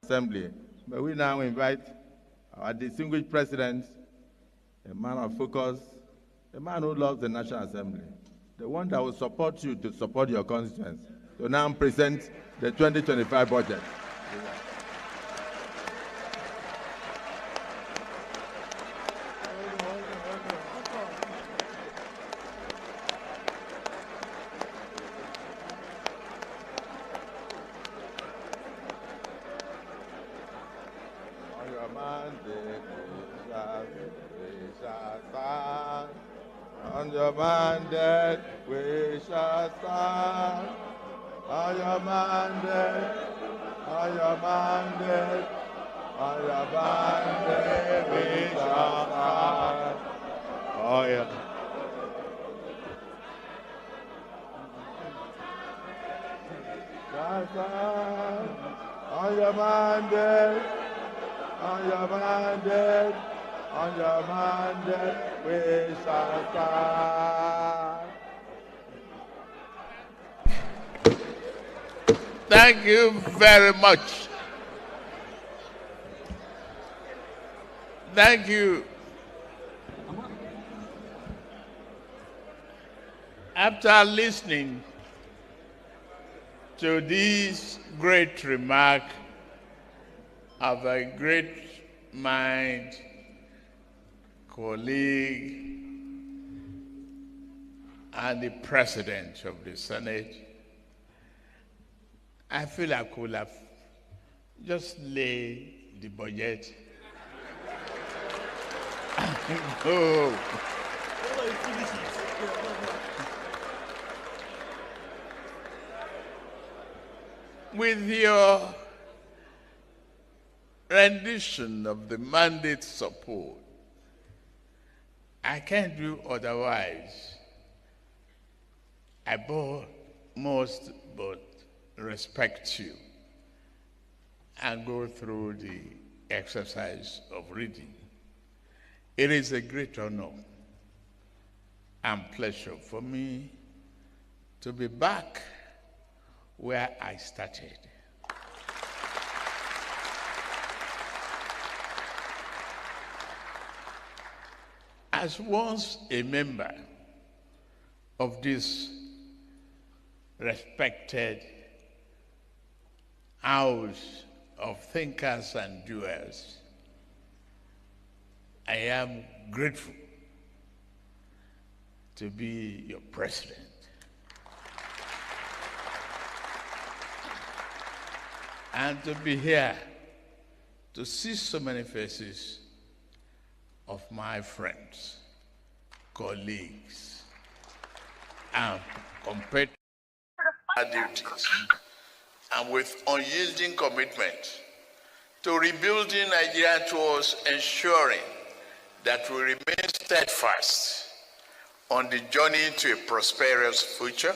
Assembly. May we now invite our distinguished president, a man of focus, a man who loves the National Assembly, the one that will support you to support your constituents, to now present the 2025 budget. On your mandate, we shall stand. On your mandate, on your mandate, on your mandate, we shall stand. Oh, yeah. On your mandate, on your mandate, on your mandate, we shall stand. Thank you very much. Thank you. After listening to this great remark of a great mind, colleague, and the president of the Senate, I feel I could have just laid the budget. Oh. With your rendition of the mandate support, I can't do otherwise. I must but respect you and go through the exercise of reading. It is a great honor and pleasure for me to be back where I started. As once a member of this respected house of thinkers and doers, I am grateful to be your president. And to be here to see so many faces of my friends, colleagues, and compatriots duties, and with unyielding commitment to rebuilding Nigeria towards ensuring that we remain steadfast on the journey to a prosperous future,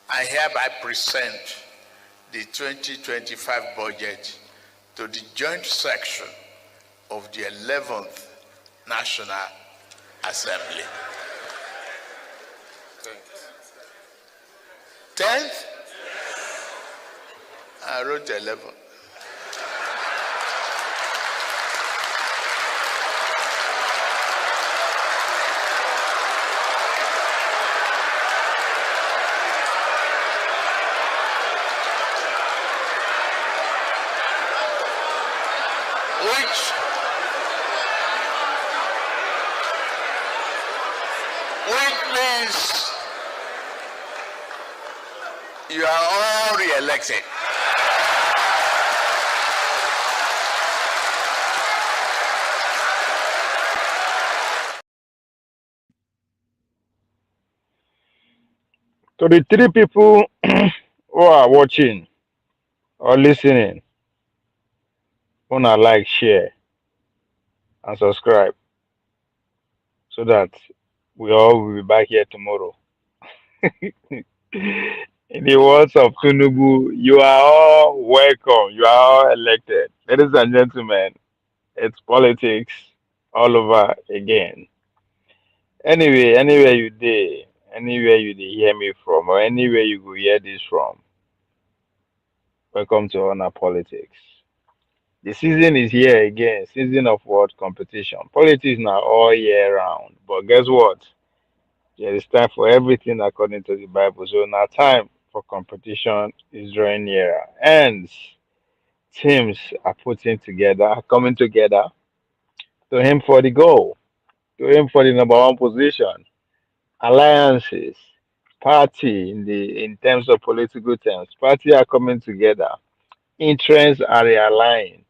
I hereby present the 2025 budget to the joint section of the 11th National Assembly. 10th? I wrote 11. Which means you are all re-elected. To the three people who are watching or listening, wanna like, share, and subscribe so that we all will be back here tomorrow. In the words of Tunubu, you are all welcome. You are all elected. Ladies and gentlemen, it's politics all over again. Anyway, anywhere you dey hear me from, or anywhere you go hear this from, welcome to Honor Politics. The season is here again. Season of what? Competition. Politics now all year round. But guess what? There is time for everything according to the Bible. So now time for competition is drawing nearer. Ends teams are putting together, are coming together to aim for the goal, to aim for the number one position. Alliances, party in terms of political terms, party are coming together. Interests are realigning.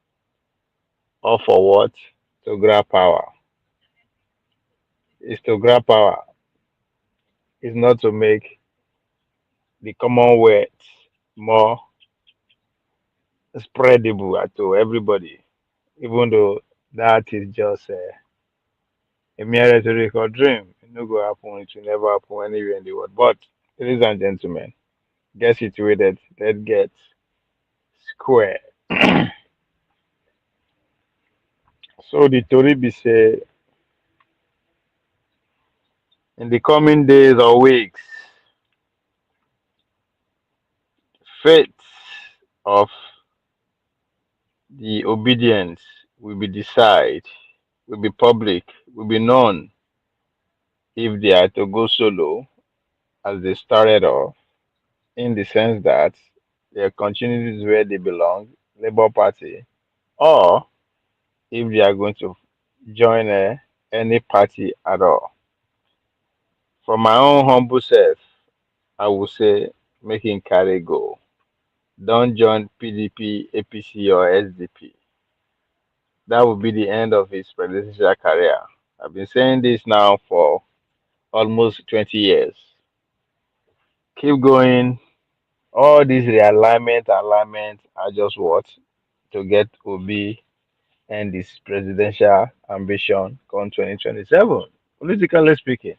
All for what? To grab power. Is to grab power. Is not to make the Commonwealth more spreadable to everybody, even though that is just a mere rhetorical dream. It no go happen. It will never happen anywhere in the world. But, ladies and gentlemen, get situated. Let's get square. So the Tori be say in the coming days or weeks, fate of the obedience will be decided, will be public, will be known if they are to go solo as they started off, in the sense that they are continuing where they belong, Labour Party, or if they are going to join any party at all. From my own humble self, I would say making carry go. Don't join PDP, APC, or SDP. That would be the end of his presidential career. I've been saying this now for almost 20 years. Keep going. All these alignment are just what? To get Obi and his presidential ambition come 2027. Politically speaking,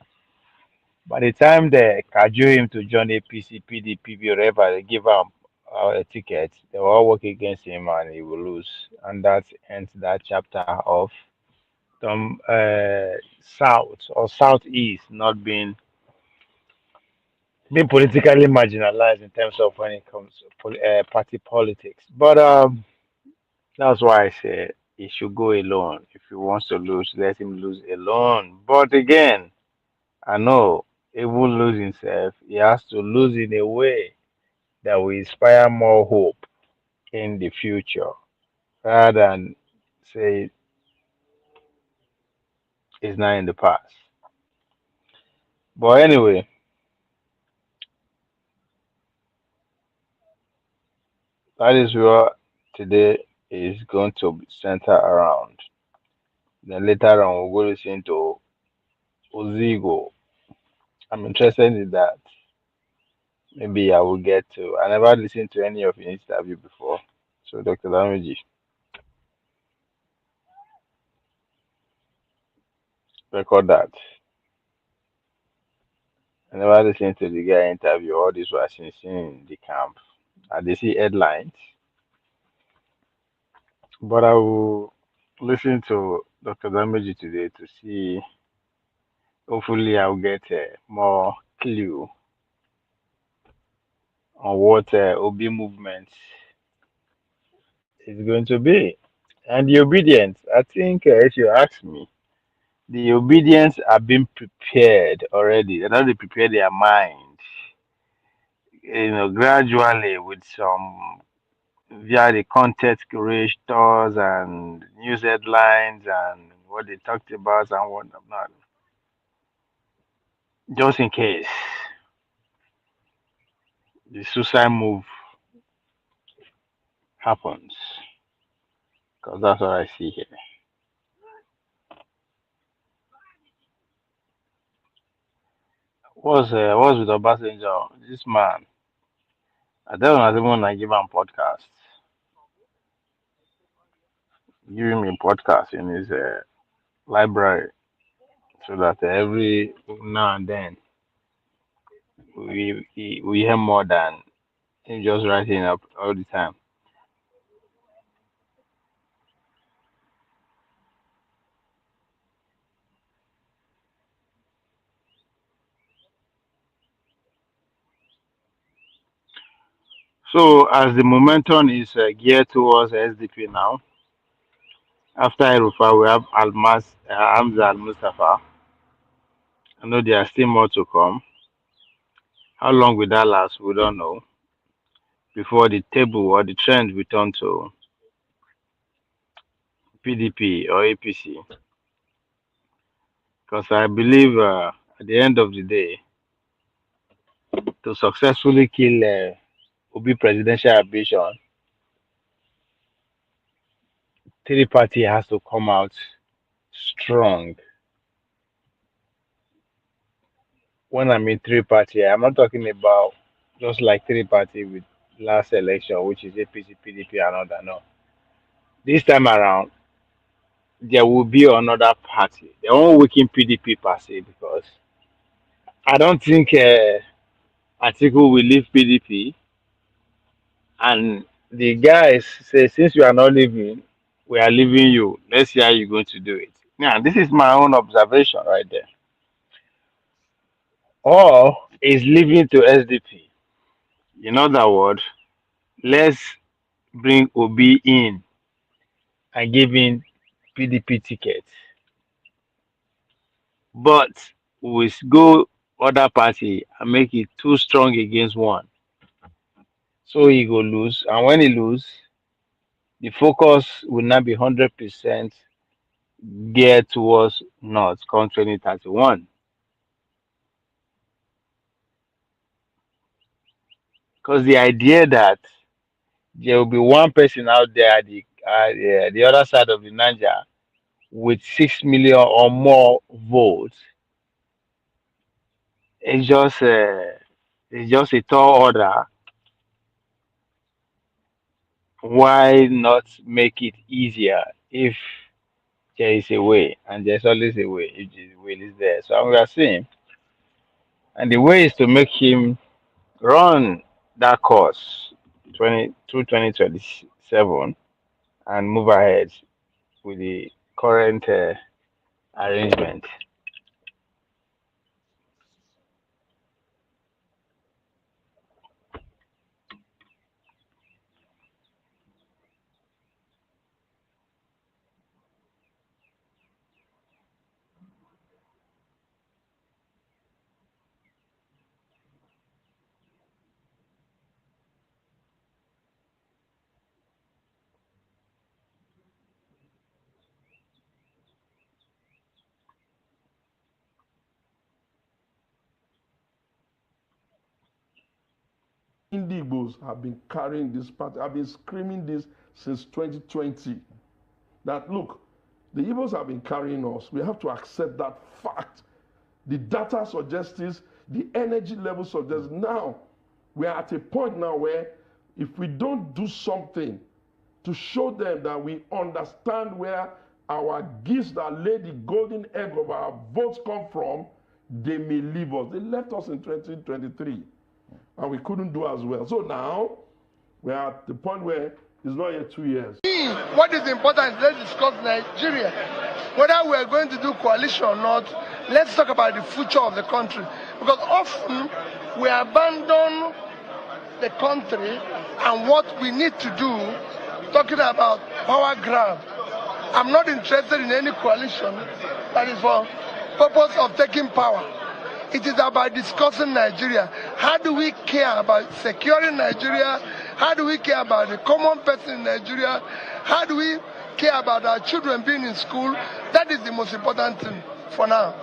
by the time they cajole him to join APC, PDP, wherever they give him a ticket, they will all work against him and he will lose. And that ends that chapter of some South or Southeast not being politically marginalized in terms of when it comes to party politics. But that's why I say he should go alone. If he wants to lose, let him lose alone. But again, I know he will lose himself. He has to lose in a way that will inspire more hope in the future rather than say it's not in the past. But anyway, that is what today is going to center around. Then later on, we'll go listen to Ozigo. I'm interested in that. Maybe I will get to. I never listened to any of his interview before. So, Dr. Lamiji, record that. I never listened to the guy interview. All this was seen in the camp. I did see headlines, but I will listen to Dr. Lamiji today to see. Hopefully, I'll get more clue on what Obi movement is going to be. And the obedience, I think, if you ask me, the obedience are being prepared already. They're already prepared their mind, gradually with some via the content curators and news headlines and what they talked about and what not. Just in case the suicide move happens, because that's what I see here. What's with Obasanjo? This man, I don't know even I give him podcast. Give him a podcast in his library so that every now and then we hear more than him just writing up all the time. So as the momentum is geared towards SDP now, After Erufa, we have Hamza Al Mustafa. I know there are still more to come. How long will that last? We don't know. Before the table or the trend return to PDP or APC, because I believe at the end of the day, to successfully kill Obi presidential ambition, three party has to come out strong. When I mean three party, I'm not talking about just like three party with last election, which is APC, PDP, and other. No, this time around, there will be another party. They won't weaken PDP per se because I don't think Atiku will leave PDP. And the guys say, since you are not leaving, we are leaving you. Let's see how you're going to do it. Now, this is my own observation right there. Or is leaving to SDP. In other words, let's bring Obi in and give him PDP ticket. But we go other party and make it too strong against one. So he go lose. And when he lose, the focus will not be 100% geared towards North come 2031. Because the idea that there will be one person out there at the other side of the Niger with 6 million or more votes is just a tall order. Why not make it easier if there is a way? And there's always a way if the will is there. So we are seeing, and the way is to make him run that course 2027 and move ahead with the current arrangement. Indigbos have been carrying this party, have been screaming this since 2020. That look, the Igbos have been carrying us. We have to accept that fact. The data suggests this, the energy level suggests. Now, we are at a point now where if we don't do something to show them that we understand where our geese that lay the golden egg of our votes come from, they may leave us. They left us in 2023, and we couldn't do as well. So now, we're at the point where it's not yet 2 years. What is important, let's discuss Nigeria. Whether we are going to do coalition or not, let's talk about the future of the country. Because often we abandon the country and what we need to do, talking about power grab. I'm not interested in any coalition that is for purpose of taking power. It is about discussing Nigeria. How do we care about securing Nigeria? How do we care about the common person in Nigeria? How do we care about our children being in school? That is the most important thing for now.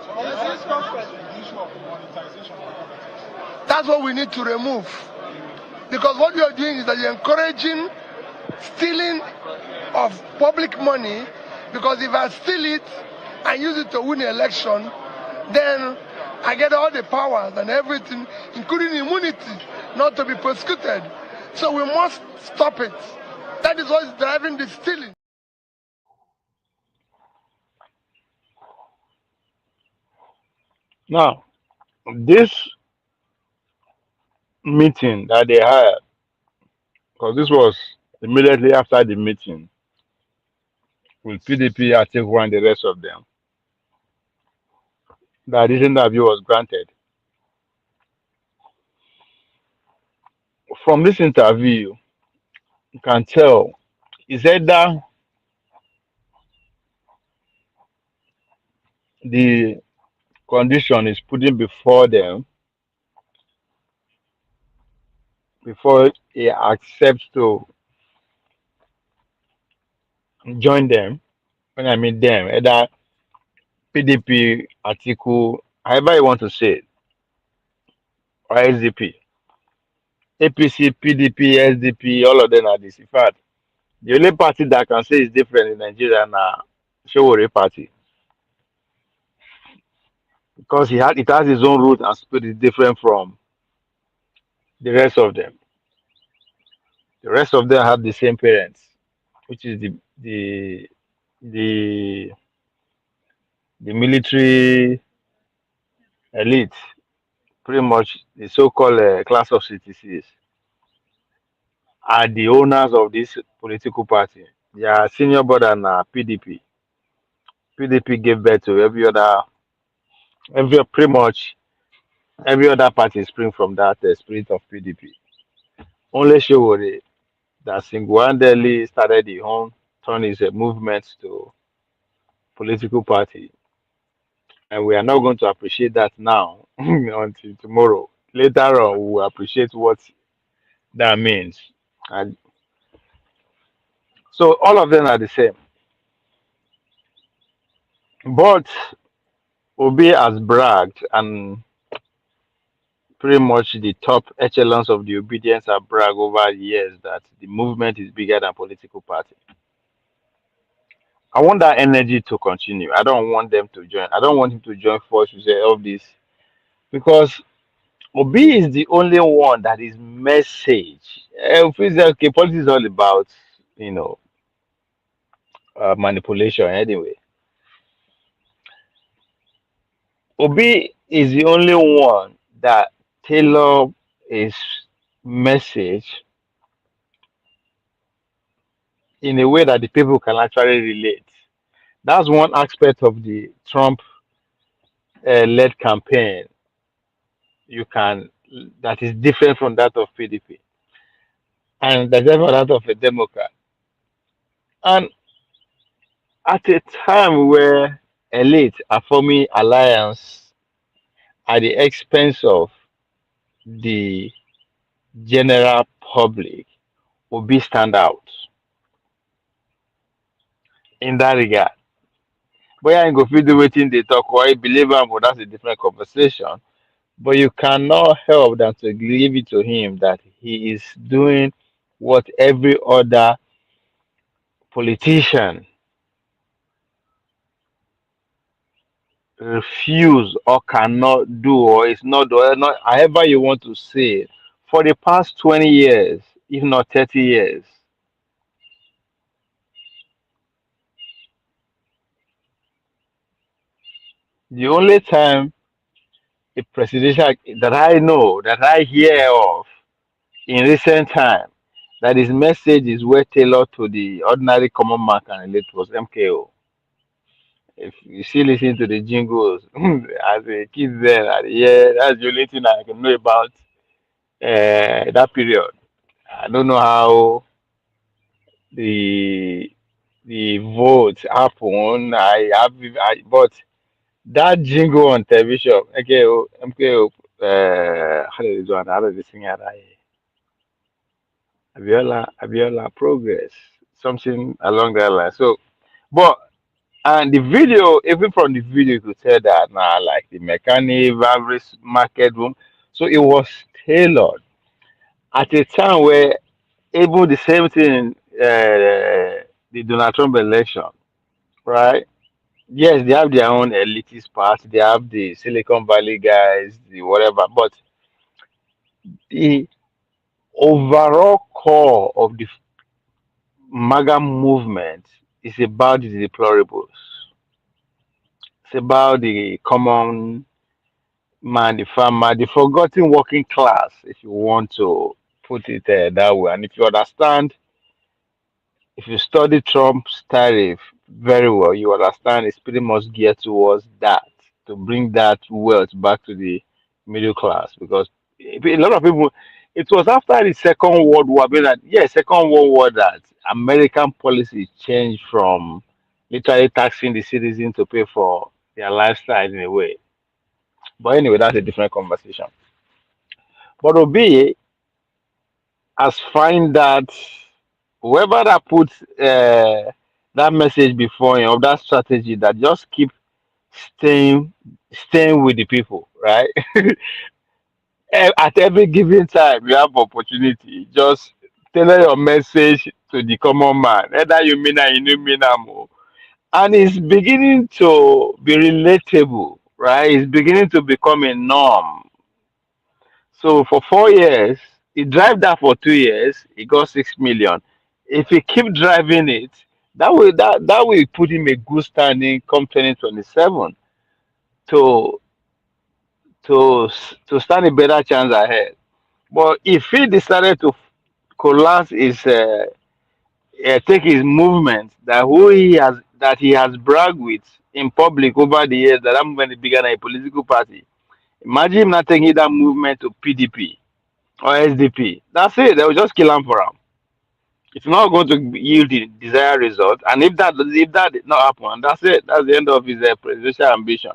That's what we need to remove. Because what you are doing is that you're encouraging stealing of public money, because if I steal it and use it to win an election, then I get all the powers and everything, including immunity, not to be prosecuted. So we must stop it. That is what is driving the stealing. Now, this meeting that they had, because this was immediately after the meeting with PDP, Atiku, and the rest of them, that this interview was granted. From this interview, you can tell it's either the condition is putting before them before he accepts to join them. When I mean them, either PDP, Atiku, however you want to say it, or SDP, APC, PDP, SDP, all of them are this. In fact, the only party that I can say is different in Nigeria now, Showore Party, because it has its own root and spirit different from the rest of them. The rest of them have the same parents, which is the the military elite, pretty much the so-called class of citizens, are the owners of this political party. Their senior brother na PDP. PDP gave birth to every pretty much every other party spring from that spirit of PDP. Only Shewore that single-handedly started the own turn his movement to political party, and we are not going to appreciate that now until tomorrow. Later on, we will appreciate what that means. And so all of them are the same. But Obi has bragged, and pretty much the top echelons of the obedience have bragged over the years that the movement is bigger than political party. I want that energy to continue. I don't want them to join. I don't want him to join forces with all this because Obi is the only one that is message. Okay, politics is all about you know manipulation anyway. Obi is the only one that tailor his message in a way that the people can actually relate. That's one aspect of the Trump led campaign you can that is different from that of PDP and that's different from that of a Democrat. And at a time where elites are forming alliance at the expense of the general public, will be stand out in that regard. But I ain't go fit do wetin they talk or I believe am, but that's a different conversation. But you cannot help than to give it to him that he is doing what every other politician refuse or cannot do or is not however you want to say it, for the past 20 years, if not 30 years. The only time a presidential that I know, that I hear of in recent time, that his message is well tailored to the ordinary common man can relate was MKO. If you still listen to the jingles as a kid then, yeah, that's the only thing I can know about that period. I don't know how the the vote happen. But that jingle on television, MKO, how did it do? How did they sing it? Abiola, progress, something along that line. So, but and the video, even from the video, you could tell that now, like the mechanic, average market room. So it was tailored at a time where even the same thing, the Donald Trump election, right? Yes, they have their own elitist part. They have the Silicon Valley guys, the whatever. But the overall core of the MAGA movement is about the deplorables. It's about the common man, the farmer, the forgotten working class, if you want to put it that way. And if you understand, if you study Trump's tariff very well, you understand it's pretty much geared towards that to bring that wealth back to the middle class. Because a lot of people, it was after the Second World War, Second World War that American policy changed from literally taxing the citizen to pay for their lifestyle in a way. But anyway, that's a different conversation. But Obi has find that whoever that puts that message before him, of that strategy, that just keep staying staying with the people, right? At every given time you have opportunity, just tailor your message to the common man, either you mean am, you no mean am o. And it's beginning to be relatable, right? It's beginning to become a norm. So for 4 years, he drive that for 2 years, he got 6 million. If he keep driving it, that will put him a good standing come 2027 to to stand a better chance ahead. But if he decided to collapse his take his movement that he has bragged with in public over the years, that I'm going to be a political party. Imagine him not taking that movement to PDP or SDP. That's it. They will just kill him for him. It's not going to yield the desired result. And if that did not happen, that's it. That's the end of his presidential ambition.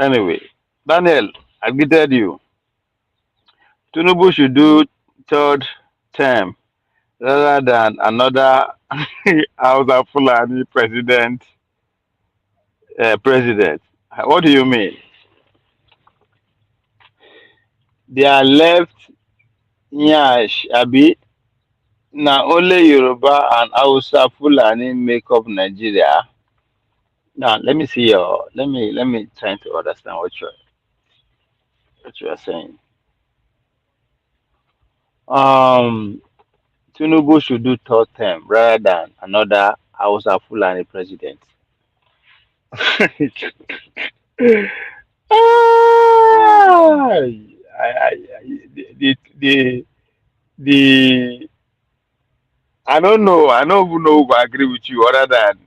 Anyway, Daniel, I greeted you. Tinubu should do third term rather than another Hausa Fulani president. What do you mean? They are left Nyash Abi. Now only Yoruba and Hausa Fulani make up Nigeria. Now let me try to understand what you are saying. Um Tinubu should do third term rather than another Hausa Fulani president. Ah, the I don't know. I don't even know who will agree with you other than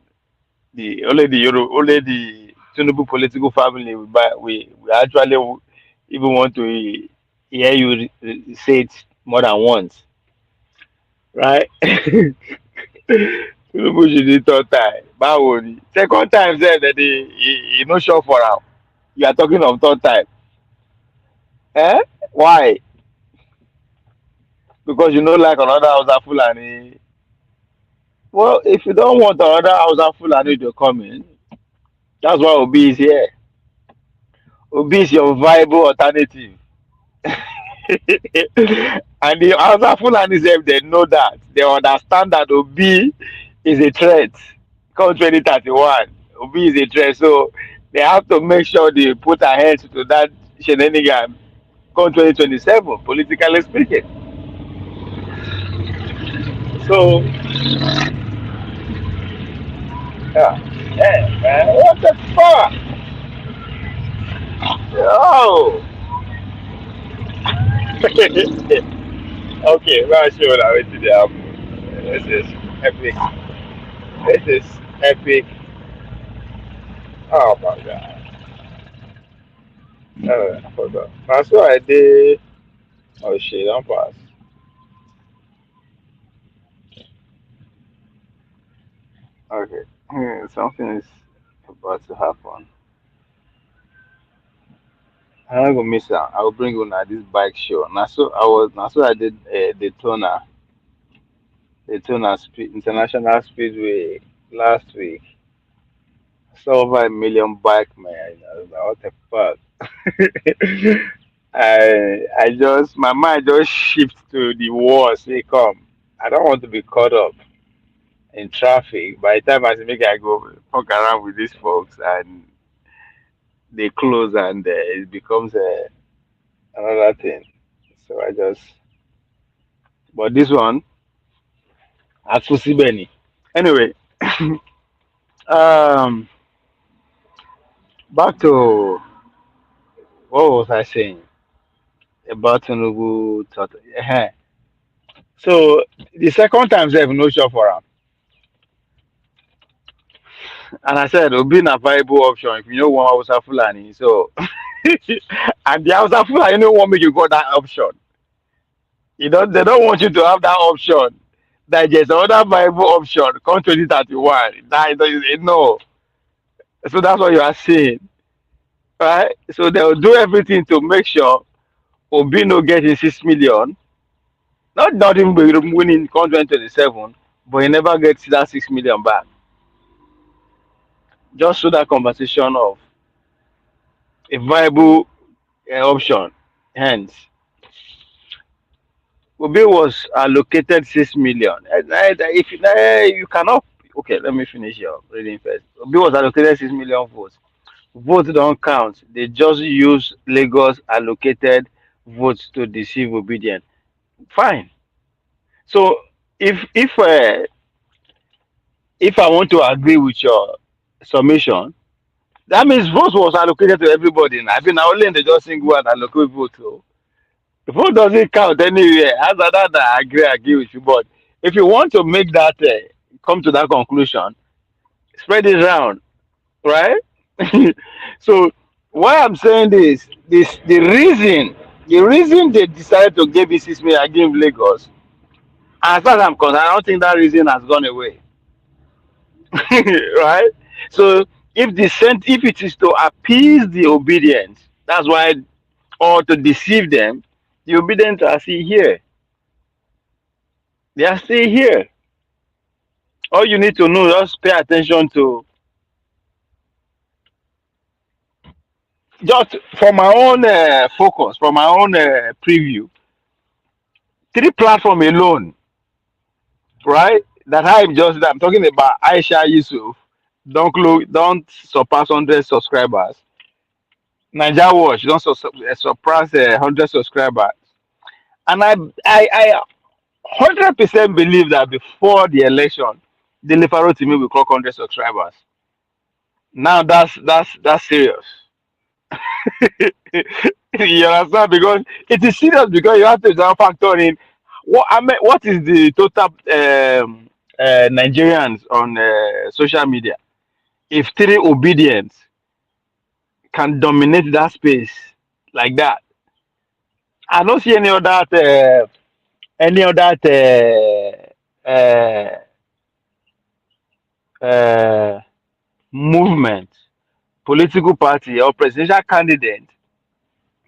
only the Tinubu political family. We actually even want to hear you say it more than once, right? Tinubu should do third time. Báwo ni? Second time sef that he no sure for am. You are talking of third time. Eh? Why? Because you no like another Hausa Fulani. Well, if you don't want another Hausa Fulani to come in, that's why Obi is here. Obi is your viable alternative. And the Hausa Fulani sef, they know that. They understand that Obi is a threat. Come 2031, Obi is a threat. So they have to make sure they put their hands to that shenanigan come 2027, politically speaking. So, yeah. Hey, man, what the fuck? Oh! Okay, well, sure, now wait till they happen. This is epic. This is epic. Oh my god. Hold on. That's what I did. Oh shit, don't pass. Okay. Something is about to happen. I'm not gonna miss out. I will bring you now this bike show. Now so I did Daytona International Speedway last week. Saw over 1 million bike man. I was like, what the fuck? I just my mind just shift to the war. Say, come, I don't want to be caught up in traffic. By the time I say make I go fuck around with these folks and they close and it becomes another thing. So I just, but this one, Akusibeni. Anyway, um, back to what was I saying about Tinubu? So the second time they have no shot for him, and I said Obi na viable option if you know one Hausa Fulani. So and the Hausa Fulani no want make you got that option. They don't want you to have that option. That there's another viable option come 2031. That no. So that's what you are saying, right? So they'll do everything to make sure Obi no get his 6 million. Not even winning come 2027, but he never gets that 6 million back. Just so that conversation of a viable option. Hence, Obi was allocated 6 million. If you cannot, okay, let me finish your reading first. Obi was allocated 6 million votes. Votes don't count. They just use Lagos allocated votes to deceive obedient. Fine. So if I want to agree with your summation, that means votes was allocated to everybody. Now, I mean, only in the just single and allocate vote. So the vote doesn't count anywhere. As that, I agree with you. But if you want to make that come to that conclusion, spread it around, right? So why I'm saying this the reason they decided to give this 6 million against Lagos, as far as I'm concerned, I don't think that reason has gone away. Right? So if it is to appease the obedience, that's why, or to deceive them, the obedient are still here. They are still here. All you need to know, just pay attention to, just for my own focus, for my own preview, three platform alone, right? I'm talking about Aisha Yusuf, don't surpass 100 subscribers. Niger Watch don't surpass 100 subscribers. And I 100% believe that before the election, the Lefaro to me will clock 100 subscribers. Now that's serious. You understand? Because it is serious because you have to now factor in what is the total Nigerians on social media. If three obedience can dominate that space like that, I don't see any other uh, movement, political party, or presidential candidate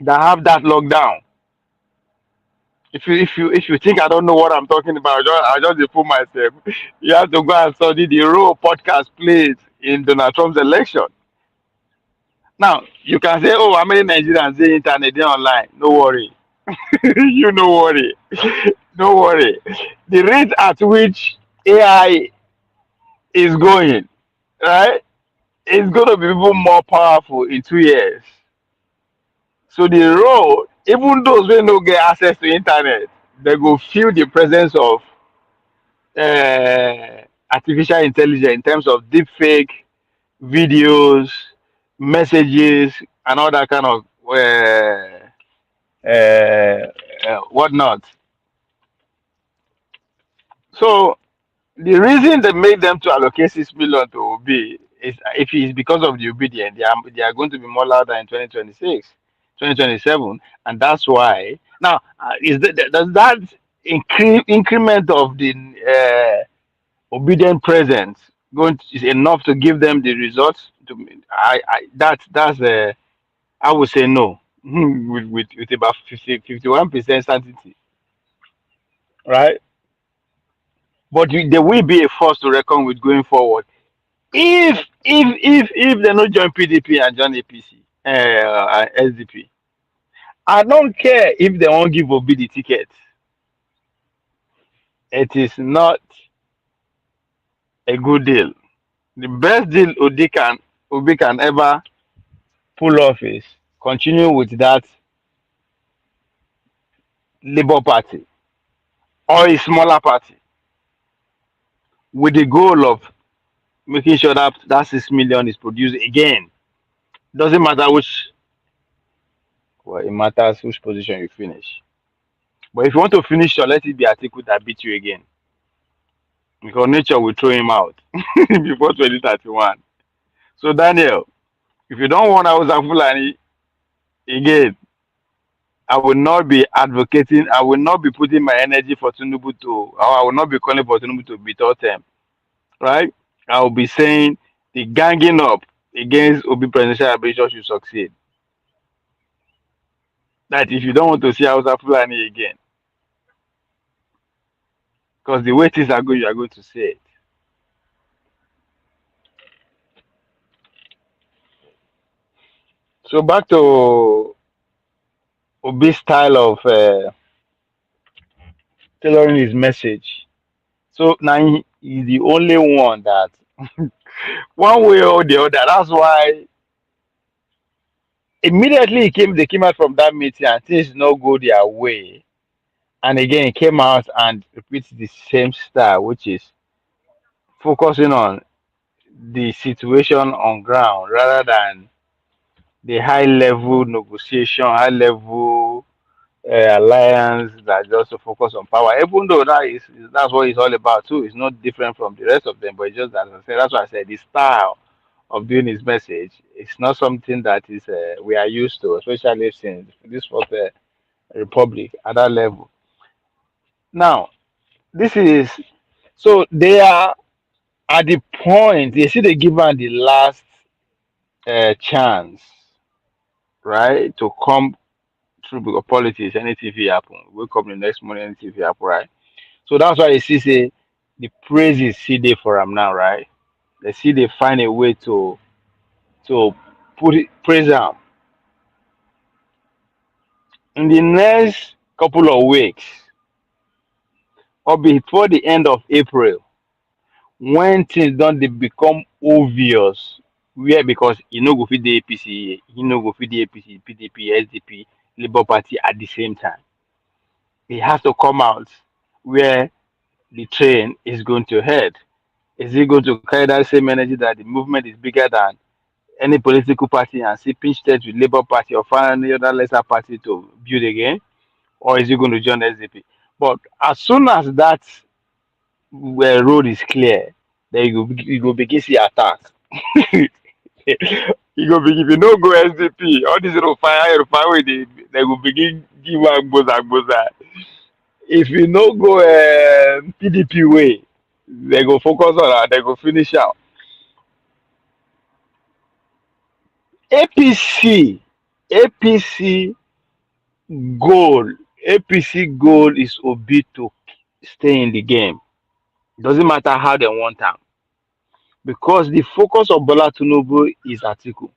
that have that lockdown. If you think I don't know what I'm talking about, I just dey fool myself. You have to go and study the role podcast played in Donald Trump's election. Now you can say, "Oh, how many Nigerians dey internet dey online?" No worry, you no worry, no worry. The rate at which AI is going, right, it's going to be even more powerful in 2 years. So the role, even those who no get access to internet, they go feel the presence of uh, artificial intelligence in terms of deep fake videos, messages, and all that kind of whatnot. So the reason they made them to allocate 6 million to Obi is if it's because of the obedience, they are going to be more louder in 2026, 2027, and that's why. Now, does that increment of the obedient presence is enough to give them the results? To me, I would say no, with about 51% certainty, right? But there will be a force to reckon with going forward. If they not join PDP and join APC, SDP, I don't care if they won't give Obi the ticket. It is not a good deal. The best deal Obi can ever pull off is continue with that Labour Party or a smaller party with the goal of making sure that 6 million is produced again. Doesn't matter it matters which position you finish. But if you want to finish, so let it be Atiku that beat you again. Because nature will throw him out before 2031. So Daniel, if you don't want Hausa Fulani again, I will not be advocating, I will not be putting my energy for Tinubu or I will not be calling for Tinubu to beat all them. Right? I will be saying the ganging up against Obi presidential ambition should succeed. That if you don't want to see Hausa Fulani again, because the way things are going, you are going to see it. So back to Obi's style of tailoring his message. So now he's the only one that, one way or the other. That's why immediately they came out from that meeting and things did not go their way. And again, he came out and repeats the same style, which is focusing on the situation on ground rather than the high level negotiation, high level alliance that just to focus on power. Even though that's what it's all about too. It's not different from the rest of them, but it's just that, as I said, that's why I said the style of doing his message. It's not something that is we are used to, especially since this was the republic at that level. Now, this is so they are at the point they see they give am the last chance, right, to come through because politics, anything fit happen. Wake up the next morning, anything fit happen, right? So that's why you see say the praises see there for him now, right? They see they find a way to put it praise him. In the next couple of weeks, or before the end of April, when things don't they become obvious, where because you know go fit the APC, you know go fit the APC, PDP, SDP, Labour Party at the same time. It has to come out where the train is going to head. Is it going to carry that same energy that the movement is bigger than any political party and see pinch test with Labour Party or find any other lesser party to build again? Or is it going to join SDP? But as soon as that road is clear, then you go begin see attack. You go begin if you no go SDP, all these fire wey they go begin give agboza. If you no go PDP way, they go focus on that, they go finish out. APC, APC goal, APC goal is Obi to stay in the game. Doesn't matter how they want him. Because the focus of Bola Tinubu is Atiku.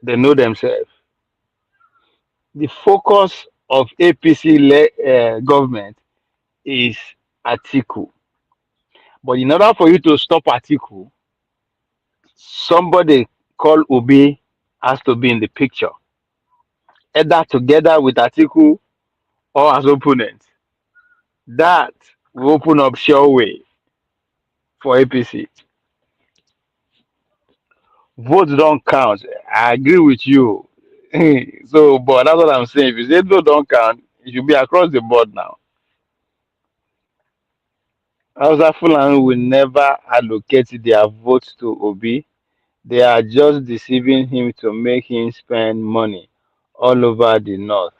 They know themselves. The focus of APC government is Atiku. But in order for you to stop Atiku, somebody called Obi has to be in the picture, either together with Atiku or as opponent. That will open up sure way for APC. Votes don't count. I agree with you. So, but that's what I'm saying. If you say votes don't count, it should be across the board now. Hausa Fulani will never allocate their votes to Obi. They are just deceiving him to make him spend money all over the north.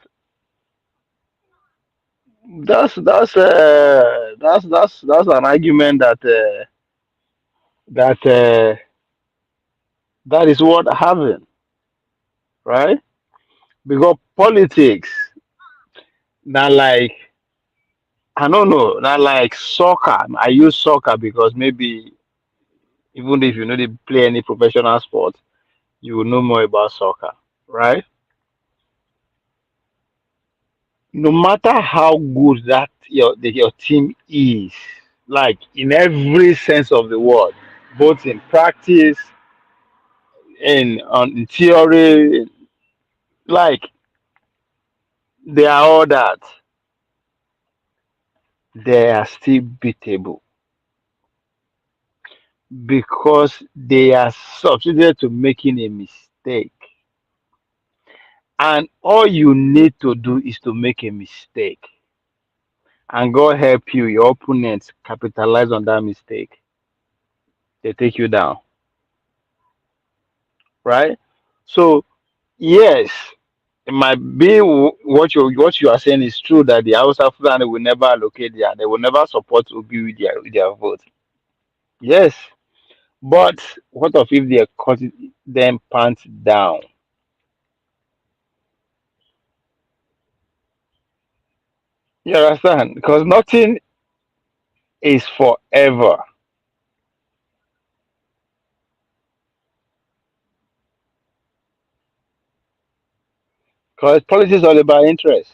That's an argument that that is what having, right? Because politics, not like I don't know, not like soccer. I use soccer because maybe even if you know they play any professional sport, you will know more about soccer, right? No matter how good that your team is, like in every sense of the word, both in practice and in theory, like they are all that, they are still beatable because they are subject to making a mistake. And all you need to do is to make a mistake. And God help you, your opponents capitalize on that mistake. They take you down. Right? So, yes, it might be what you are saying is true that the Hausa Fulani will never allocate their, they will never support Obi with their vote. Yes, but what of if they cut them pants down? You understand? Because nothing is forever. Because politics is all about interest.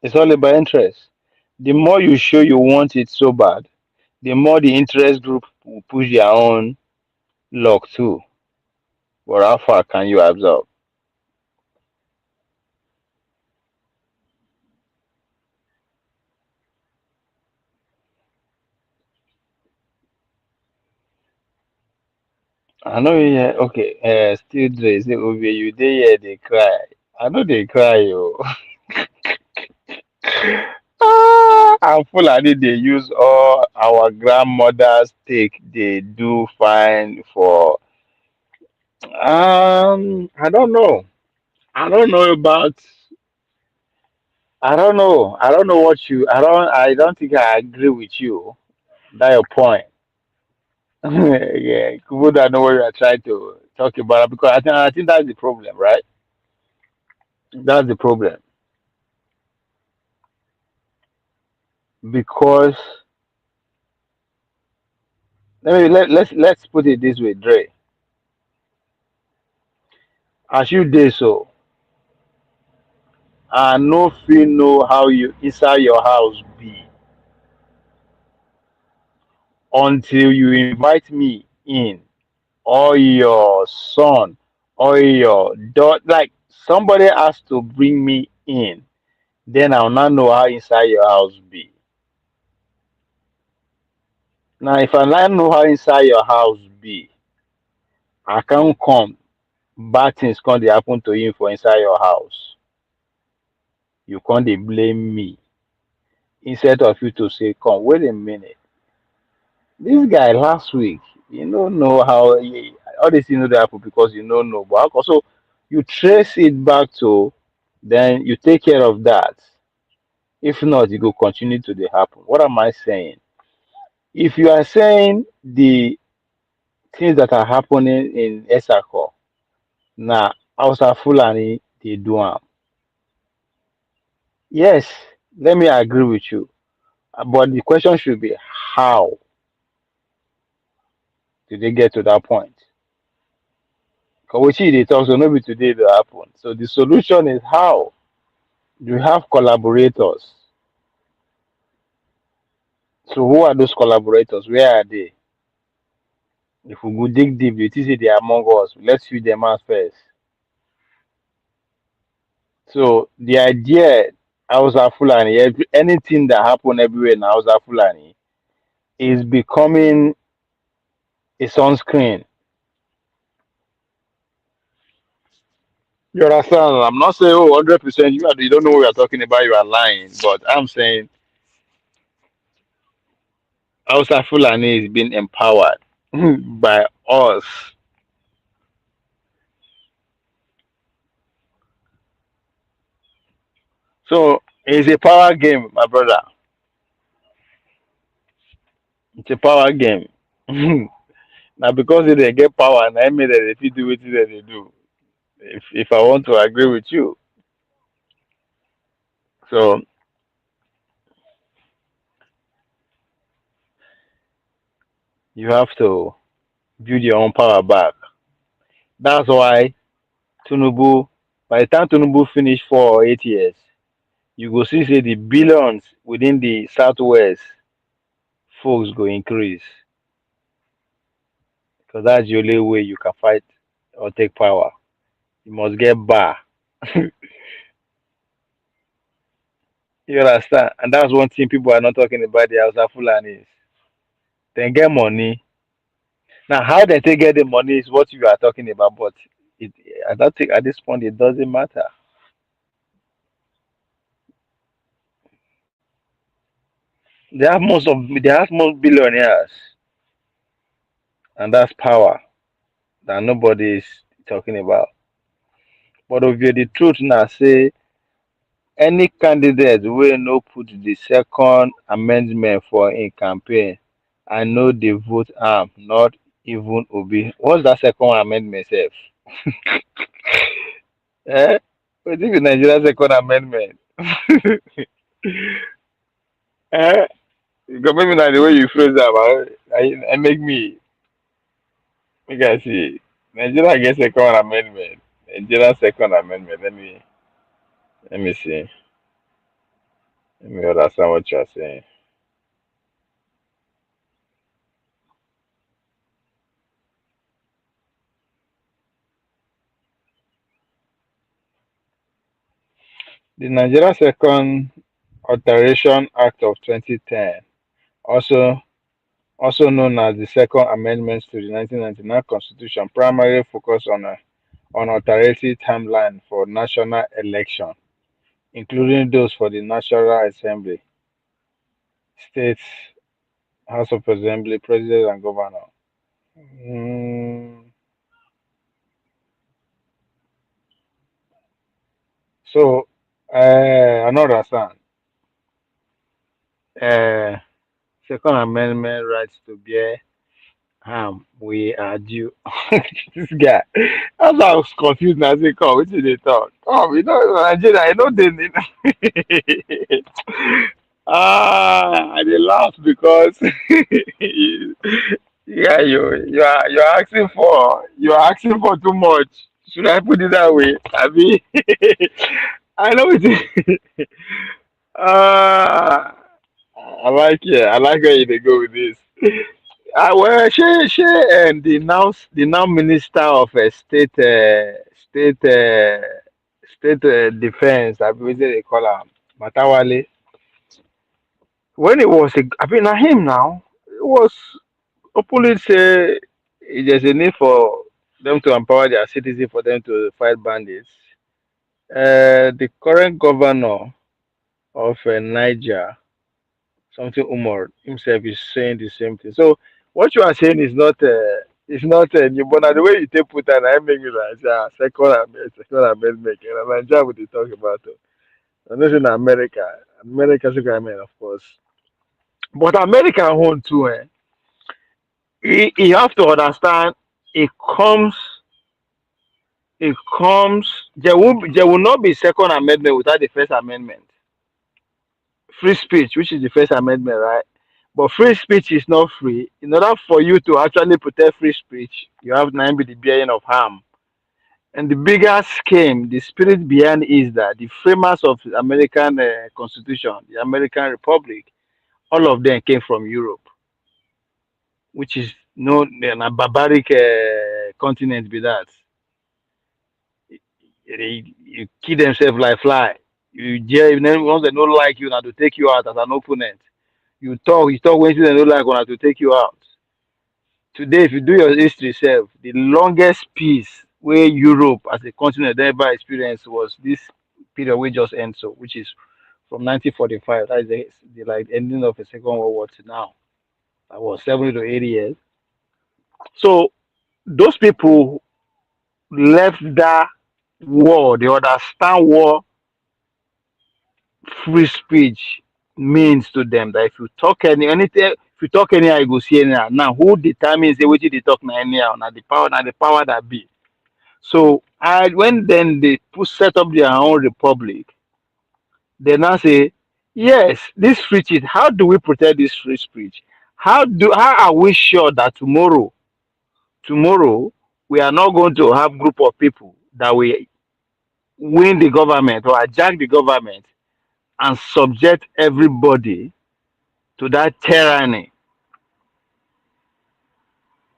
It's all about interest. The more you show you want it so bad, the more the interest group will push their own luck too. But how far can you absorb? I know, yeah, okay. Still Dre say, Obi, you dey here, they cry. I know they cry, yo. And Fulani, they use all our grandmothers take, they do fine for. I don't know. I don't know about. I don't know. I don't know what you. I don't. I don't think I agree with you. That your point. Yeah, Kubuda, know what you are trying to talk about because I think that's the problem, right? That's the problem because let's put it this way, Dre. As you did so, I no feel know how you inside your house be until you invite me in, or your son, or your daughter. Like somebody has to bring me in, then I'll not know how inside your house be. Now, if I not know how inside your house be, I can't come. Bad things can't dey happen to you for inside your house. You can't dey blame me instead of you to say, "Come, wait a minute. This guy last week, you don't know how all these things don't happen because you don't know." But also, you trace it back to, then you take care of that. If not, it will continue to dey happen. What am I saying? If you are saying the things that are happening in Esako, now Hausa Fulani they do am. Yes, let me agree with you. But the question should be how did they get to that point? Because we they talk, so maybe today it happen. So the solution is how you have collaborators. So who are those collaborators? Where are they? If we go dig deep, you see they are among us. Let's see them out first. So the idea Hausa Fulani, anything that happen everywhere in Hausa Fulani is becoming a sunscreen. You understand? I'm not saying, oh, 100% you don't know what you're talking about, you are lying. But I'm saying Hausa Fulani is being empowered by us. So it's a power game, my brother. It's a power game. Now because they get power and I mean that if you do what they do. If I want to agree with you. So you have to build your own power back. That's why Tunubu, by the time Tunubu finish 4 or 8 years, you go see say the billions within the southwest folks go increase because that's the only way you can fight or take power. You must get bar. You understand? And that's one thing people are not talking about the Hausa Fulanis. They get money. Now, how they take get the money is what you are talking about, but it, I don't think at this point it doesn't matter. They have most billionaires, and that's power that nobody is talking about. But of the truth now say any candidate will no put the second amendment for in campaign, I know they vote not even Obi. What's that second amendment self? Eh? What if Nigeria second amendment? Eh? Because maybe not the way you phrase that, I make me make I see. Nigeria gets second amendment. Nigeria second amendment. Let me see. Let me understand what you're saying. The Nigeria Second Alteration Act of 2010, also also known as the Second Amendment to the 1999 Constitution, primarily focused on alternative timeline for national election, including those for the National Assembly, states, House of Assembly, President, and Governor. Mm, so, another son, uh, Second Amendment rights to bear we are due. This guy, as I was confused, I say, "Come, what did they talk? Come, Nigeria, I know they need." I dey laugh because yeah, you are asking for too much. Should I put it that way? I mean, I know it. Ah, I like where you dey go with this. Well, and the now minister of state defense, I believe they call him Matawale. When it was, I mean, na him now. It was openly say there's a need for them to empower their citizens for them to fight bandits. The current governor of Niger, something Umar himself is saying the same thing. So what you are saying is not new, but now the way you take put and I make it like second amendment, and Nigeria what they talk about it. I'm not in America. America's a mean, of course. But America own too, eh? You have to understand it comes there will not be second amendment without the first amendment. Free speech, which is the first amendment, right? But free speech is not free. In order for you to actually protect free speech, you have to be the bearing of harm. And the bigger scheme, the spirit behind is that the framers of the American Constitution, the American Republic, all of them came from Europe, which is no a barbaric continent. Be that you kill themselves like fly. You jail, once they don't like you, now to take you out as an opponent. You talk when they don't like one to take you out. Today, if you do your history self, the longest peace where Europe as a continent ever experienced was this period we just end so, which is from 1945. That is the like ending of the Second World War to now. That was 70 to 80 years. So those people left that war. They understand what free speech means to them. That if you talk anything, if you talk anyhow, you go see anyhow. Now, who determines the way they talk now anyhow? Now the power that be. So when then they set up their own republic, they now say, yes, this free speech. How do we protect this free speech? How are we sure that tomorrow we are not going to have group of people that will win the government or hijack the government and subject everybody to that tyranny?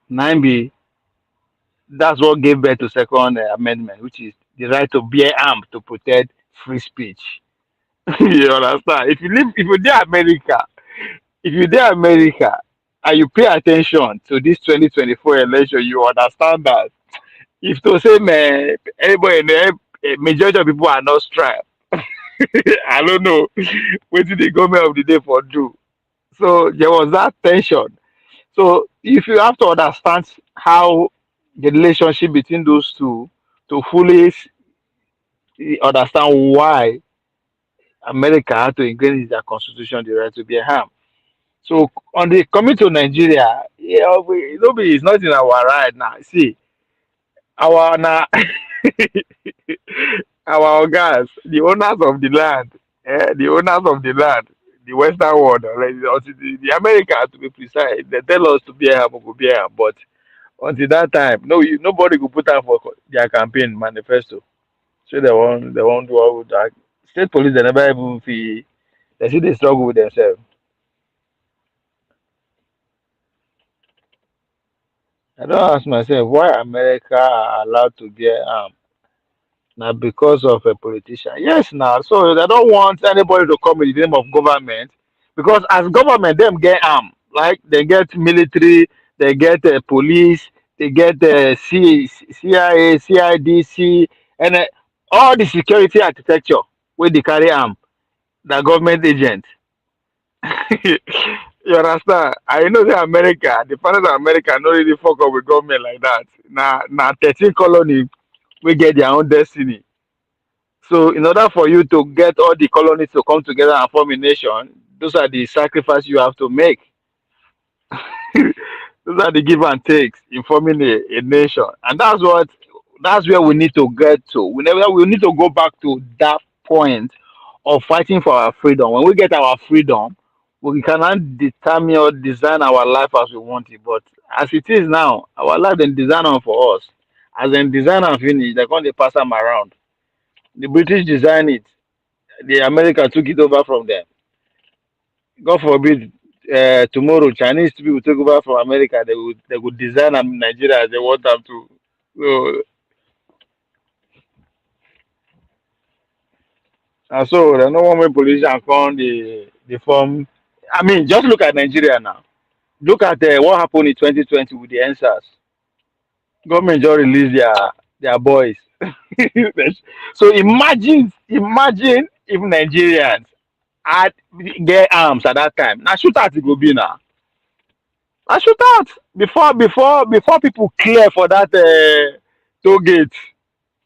Nine B, that's what gave birth to second amendment, which is the right to bear arms to protect free speech. You understand? If you did America and you pay attention to this 2024 election, you understand that if to say man, everybody, majority of people are not strived. I don't know what did the government of the day for do. So there was that tension. So if you have to understand how the relationship between those two to fully understand why America had to ingrain in their constitution the right to bear arms. So on the coming to Nigeria, yeah, it's not in our right now. See, our na our guys, the owners of the land, the owners of the land, the Western world, like, until the America to be precise, they tell us to bear arms, we go bear arms, but until that time, no, nobody could put out for their campaign manifesto. So they won't do all that. State police, they never even feel. They see they struggle with themselves. I don't ask myself why America are allowed to bear arms. Now because of a politician. Yes, now so they don't want anybody to come in the name of government because as government them get arm, like they get military, they get police, they get CIA, CIDC, and all the security architecture where they carry arm, the government agent. You understand? I know that America, the fathers of America, not really fuck up with government like that. Now 13 colony we get their own destiny. So, in order for you to get all the colonies to come together and form a nation, those are the sacrifices you have to make. Those are the give and takes in forming a nation, and that's where we need to get to. We need to go back to that point of fighting for our freedom. When we get our freedom, we cannot determine or design our life as we want it. But as it is now, our life then design am for us. As dem design am finish, they come dey pass am around. The British design it, the America took it over from them. God forbid, tomorrow Chinese people take over from America. They would design am in Nigeria as they want them to. So and so they no want make politician come the form. I mean, just look at Nigeria now. Look at what happened in 2020 with the answers. Government just release their boys. So imagine if Nigerians had get arms at that time. Now shoot at it go be now. I shoot out before people clear for that toll gate.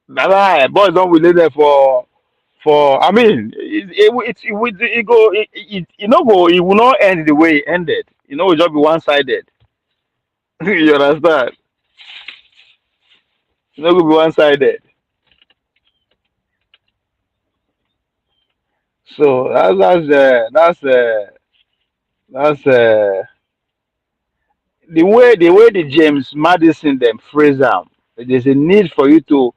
Nah, boys don't relay there for. I mean, it will not end the way it ended. It will just be one sided. You understand? It will be one sided. So the way the James Madison them phrase them. There's a need for you to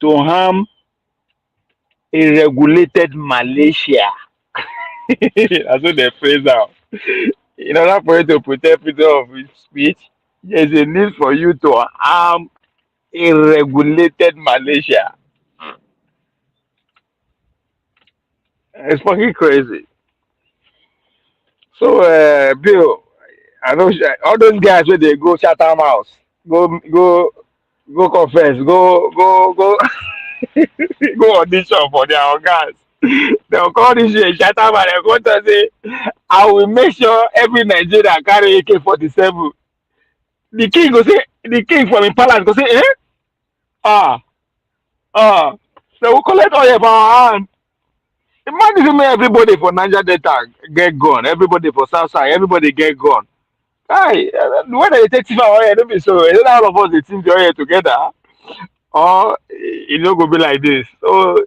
harm a regulated Malaysia. That's what they phrase out. In order for you to protect freedom of speech, there's a need for you to harm a regulated Malaysia. It's fucking crazy. So, Bill, I know all those guys where they go shut our mouths, go confess, go go audition for their guys. They'll call this shit shut up and they're going to say, I will make sure every Nigerian carry AK-47. The king from the palace go say, eh? Ah, ah. They will collect oil for our hand. Imagine me everybody for Niger Delta get gone. Everybody for Southside, everybody get gone. Hi, when they take Tifa oil, don't be so. Is all of us they team the oil together? Or it no go be like this. So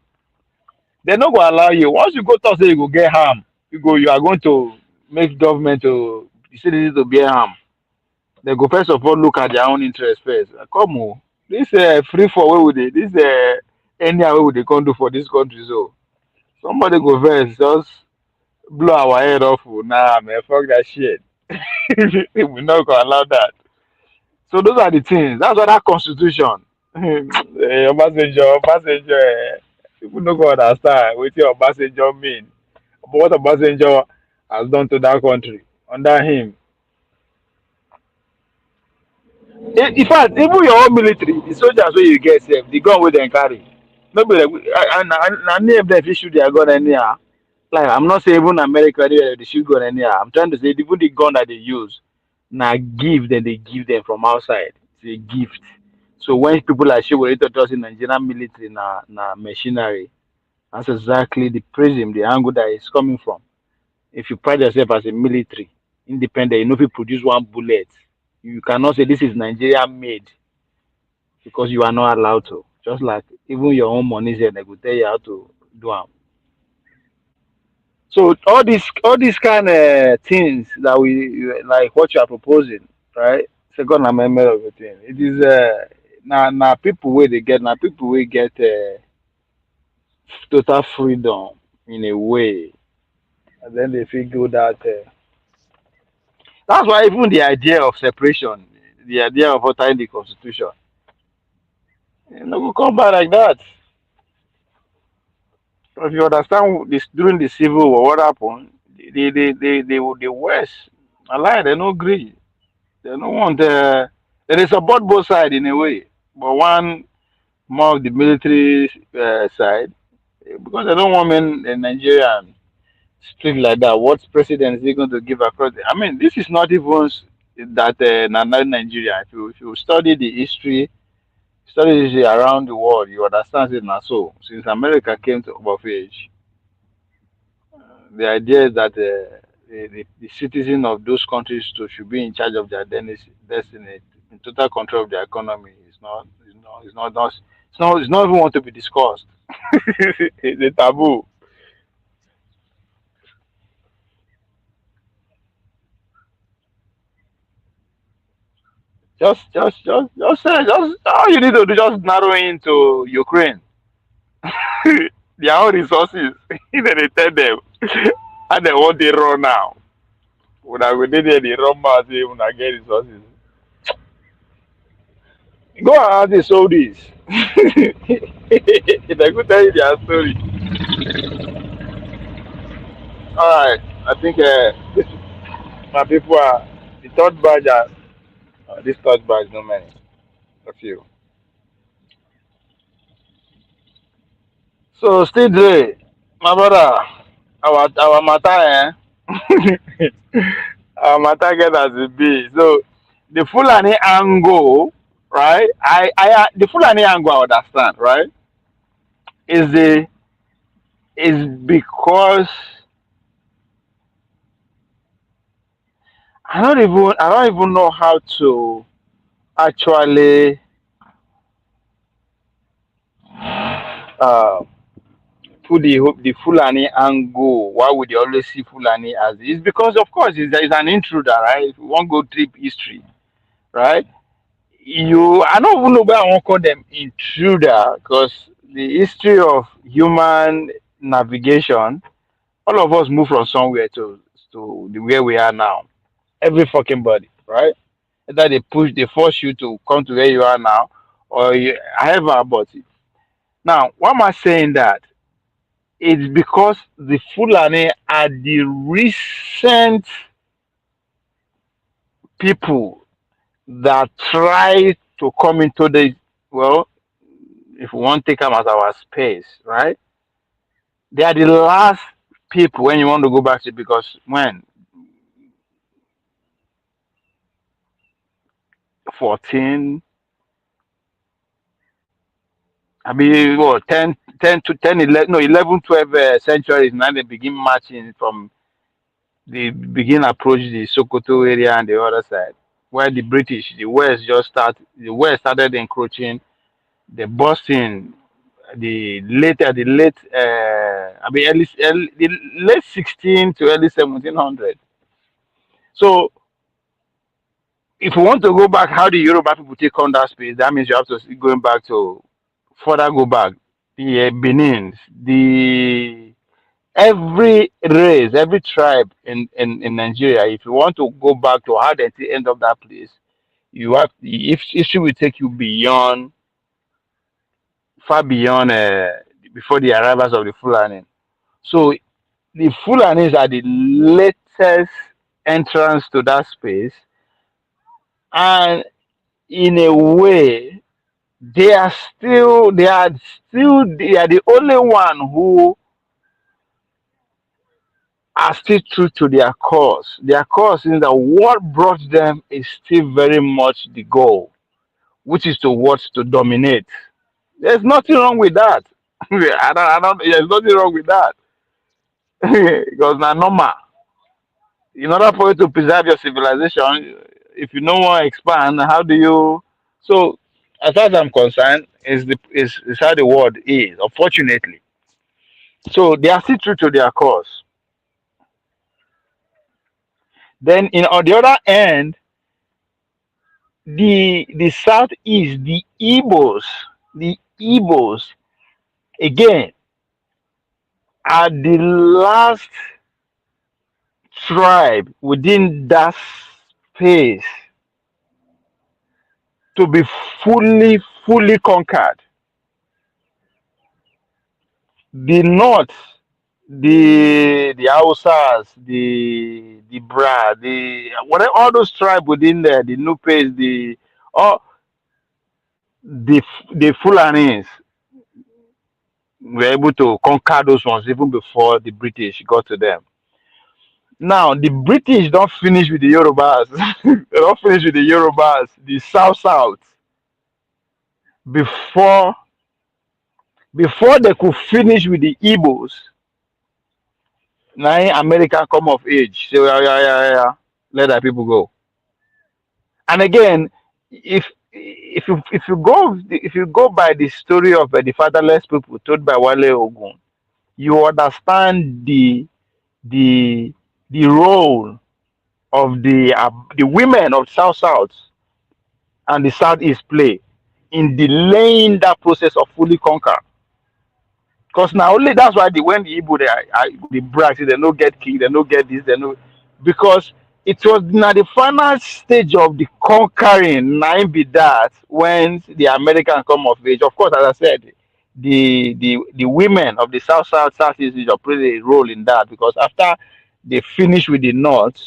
they no go allow you. Once you go talk say you go get harm, you are going to make government to the citizens to bear harm. They go first of all look at their own interest first. Come on, this free for where would they this any way would they come do for this country so somebody go first just blow our head off. Oh, nah man, fuck that shit. We not gonna allow that. So those are the things. That's what that constitution. Obasanjo, people no go understand what Obasanjo mean. But what Obasanjo has done to that country under him. In fact, even your own military, the soldiers wey you get sef, the gun wey dem carry, no be like na name dem fit shoot their gun anyhow. Like I'm not saying even America anywhere they shoot gun anyhow. I'm trying to say even the gun that they use, na gift dem dey give them from outside. It's a gift. So when people are sure to trust in Nigerian military na machinery, that's exactly the prism, the angle that is coming from. If you pride yourself as a military, independent, you know if you produce one bullet, you cannot say this is Nigerian made because you are not allowed to. Just like even your own money, they will tell you how to do them. So all these kind of things that we like what you are proposing, right? Second amendment of the thing. It is now people where they get now people will get total freedom in a way, and then they feel that that's why even the idea of separation, the idea of altering the constitution, you know, will come back like that. If you understand this during the civil war, what happened? The West, a lie, they no agree. They don't want. They support both sides in a way, but one more of the military side because they don't want men in Nigeria speak like that. What president is he going to give across? I mean, this is not even that not Nigeria. If you study the history, study history around the world, you understand it now. So since America came to above age, the idea is that the citizen of those countries too should be in charge of their destiny, in total control of their economy. It's not even want to be discussed. It's a taboo. Just all you need to do just narrow into Ukraine. Their own resources. Then they tell them and they want they run now. When I go there, they run mad when I get resources. Go and ask the Saudis. They go tell you their story. Alright. I think my people are the third badge this third badge no many. A few. So still there, my brother, our matter, our matter get as it be. So the Fulani angle, right? The Fulani angle I understand, right? Is the is because I don't even know how to actually uh put the Fulani angle. Why would they always see Fulani as it's because of course it's an intruder, right? If you want go trip history, right? I don't even know where I want to call them intruder because the history of human navigation, all of us move from somewhere to where we are now. Every fucking body, right? Either they force you to come to where you are now, or however about it. Now, why am I saying that? It's because the Fulani are the recent people that try to come into the well, if we want to take them as our space, right? They are the last people when you want to go back to because when 14, I mean, well, 10 to 10, 11, no, 11, 12 centuries, now they begin marching from the begin approach the Sokoto area and the other side, where the British, the West started encroaching, the Boston, the late 16 to early 1700. So if you want to go back, how the Yoruba people take on that space, that means you have to going back to further go back. The Benin, the every race, every tribe in Nigeria, if you want to go back to how they end up that place, you have if history will take you beyond far beyond before the arrivals of the Fulani. So the Fulanis are the latest entrance to that space, and in a way, they are the only one who are still true to their cause. Their cause is that what brought them is still very much the goal. which is to what? To dominate. There's nothing wrong with that. There's nothing wrong with that. Because now normal. In order for you to preserve your civilization, if you don't want to expand, how do you? So, as far as I'm concerned, is how the world is. Unfortunately, so they are still true to their cause. Then, on the other end, the southeast, the Igbos again are the last tribe within that space to be fully conquered. The north, the Hausas, the Bra, the whatever, all those tribes within there, the Nupes, the all the Fulanis were able to conquer those ones even before the British got to them. Now the British don't finish with the Yorubas. They don't finish with the Yorubas, the South before they could finish with the Igbos. Now America come of age. Say, yeah, let that people go. And again, if you go by the story of the fatherless people told by Wale Ogun, you understand the role of the women of South and the Southeast play in delaying that process of fully conquer. Because now only that's why when the Igbo they brag, say they no get king, they no get this, they no, because it was now the final stage of the conquering, nine be that when the American come of age. Of course, as I said, the women of the Southeast region play a role in that because after they finish with the North,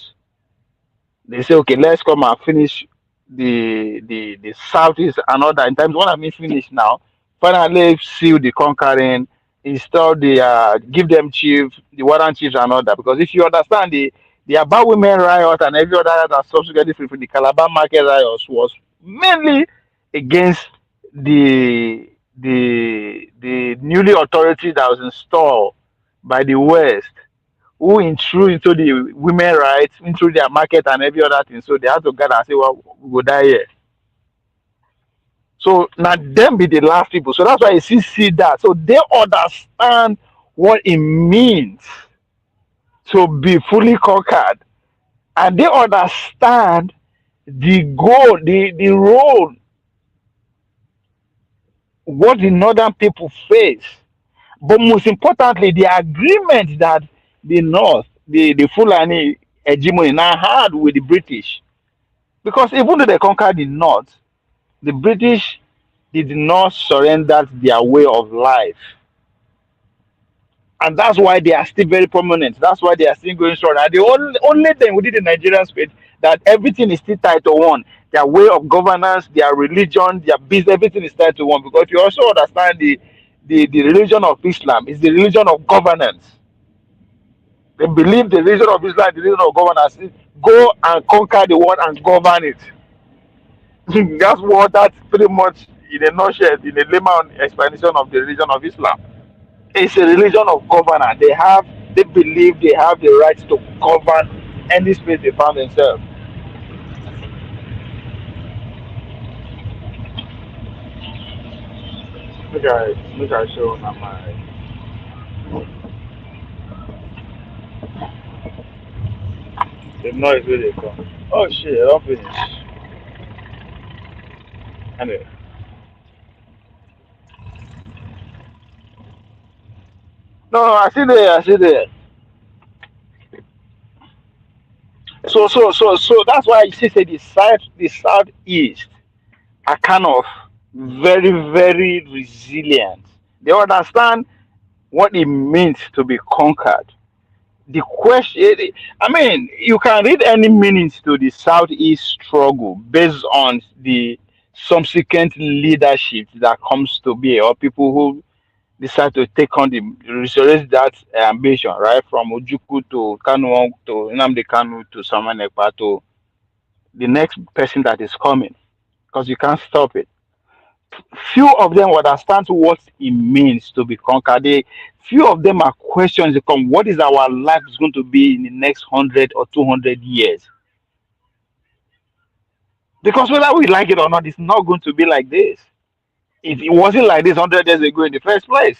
they say, okay, let's come and finish the Southeast and other. In times when I mean finish now, finally seal the conquering, install the give them chief, the warrant chiefs and all that. Because if you understand the about women riot and every other that subsequently for the Calabar market riots was mainly against the newly authority that was installed by the West who intrude into the women rights, into their market and every other thing. So they have to gather and say, well, we go die here. So now them be the last people. So that's why you see that. So they understand what it means to be fully conquered. And they understand the goal, the role, what the northern people face. But most importantly, the agreement that the North, the Fulani hegemony now had with the British. Because even though they conquered the North, the British did not surrender their way of life. And that's why they are still very prominent. That's why they are still going strong. And the only thing within the Nigerian space that everything is still tied to one. Their way of governance, their religion, their business, everything is tied to one. Because you also understand the religion of Islam is the religion of governance. They believe the religion of Islam, the religion of governance, is go and conquer the world and govern it. That's pretty much in a nutshell, in a layman explanation of the religion of Islam. It's a religion of governance. They believe they have the right to govern any space they find themselves. Look at show on my. The noise really come. Oh shit, I don't finish. Anyway. No, I see there. So that's why I say the southeast are kind of very, very resilient. They understand what it means to be conquered. The question, I mean, you can read any meanings to the southeast struggle based on the subsequent leadership that comes to be, or people who decide to take on the resurrect that ambition, right? From Ojuku to Kanu to Nnamdi Kanu to Samuel Ekpa to the next person that is coming. because you can't stop it. Few of them understand what it means to be conquered. Few of them are questions that come, what is our life is going to be in the next 100 or 200 years? Because whether we like it or not, it's not going to be like this. It wasn't like this 100 years ago in the first place.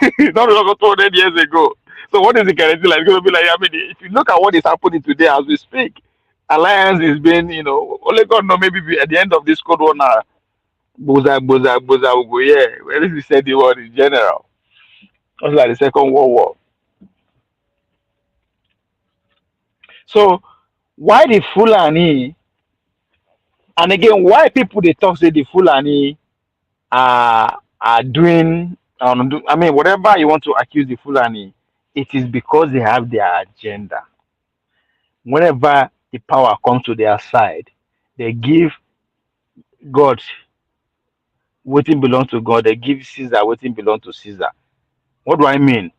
It's not over 200 years ago. So what is the guarantee like? It's going to be like, I mean, if you look at what is happening today as we speak, alliance is being, only God know, maybe at the end of this Cold War now, Boza will go, yeah. At least we said the word in general. It's like the Second World War. So why the Fulani, and again, why people they talk say the Fulani are doing, I mean, whatever you want to accuse the Fulani, it is because they have their agenda. Whenever the power comes to their side, they give God waiting belongs to God, they give Caesar waiting belongs to Caesar. What do I mean?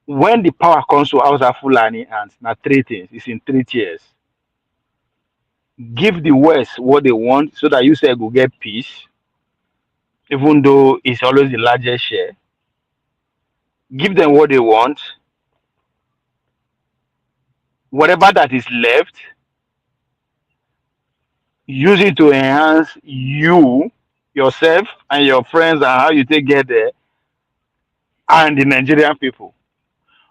When the power comes to Hausa Fulani hands, now three things, it's in 3 tiers. Give the West what they want so that you say go get peace, even though it's always the largest share. Give them what they want. Whatever that is left, use it to enhance you, yourself, and your friends and how you take get there, and the Nigerian people.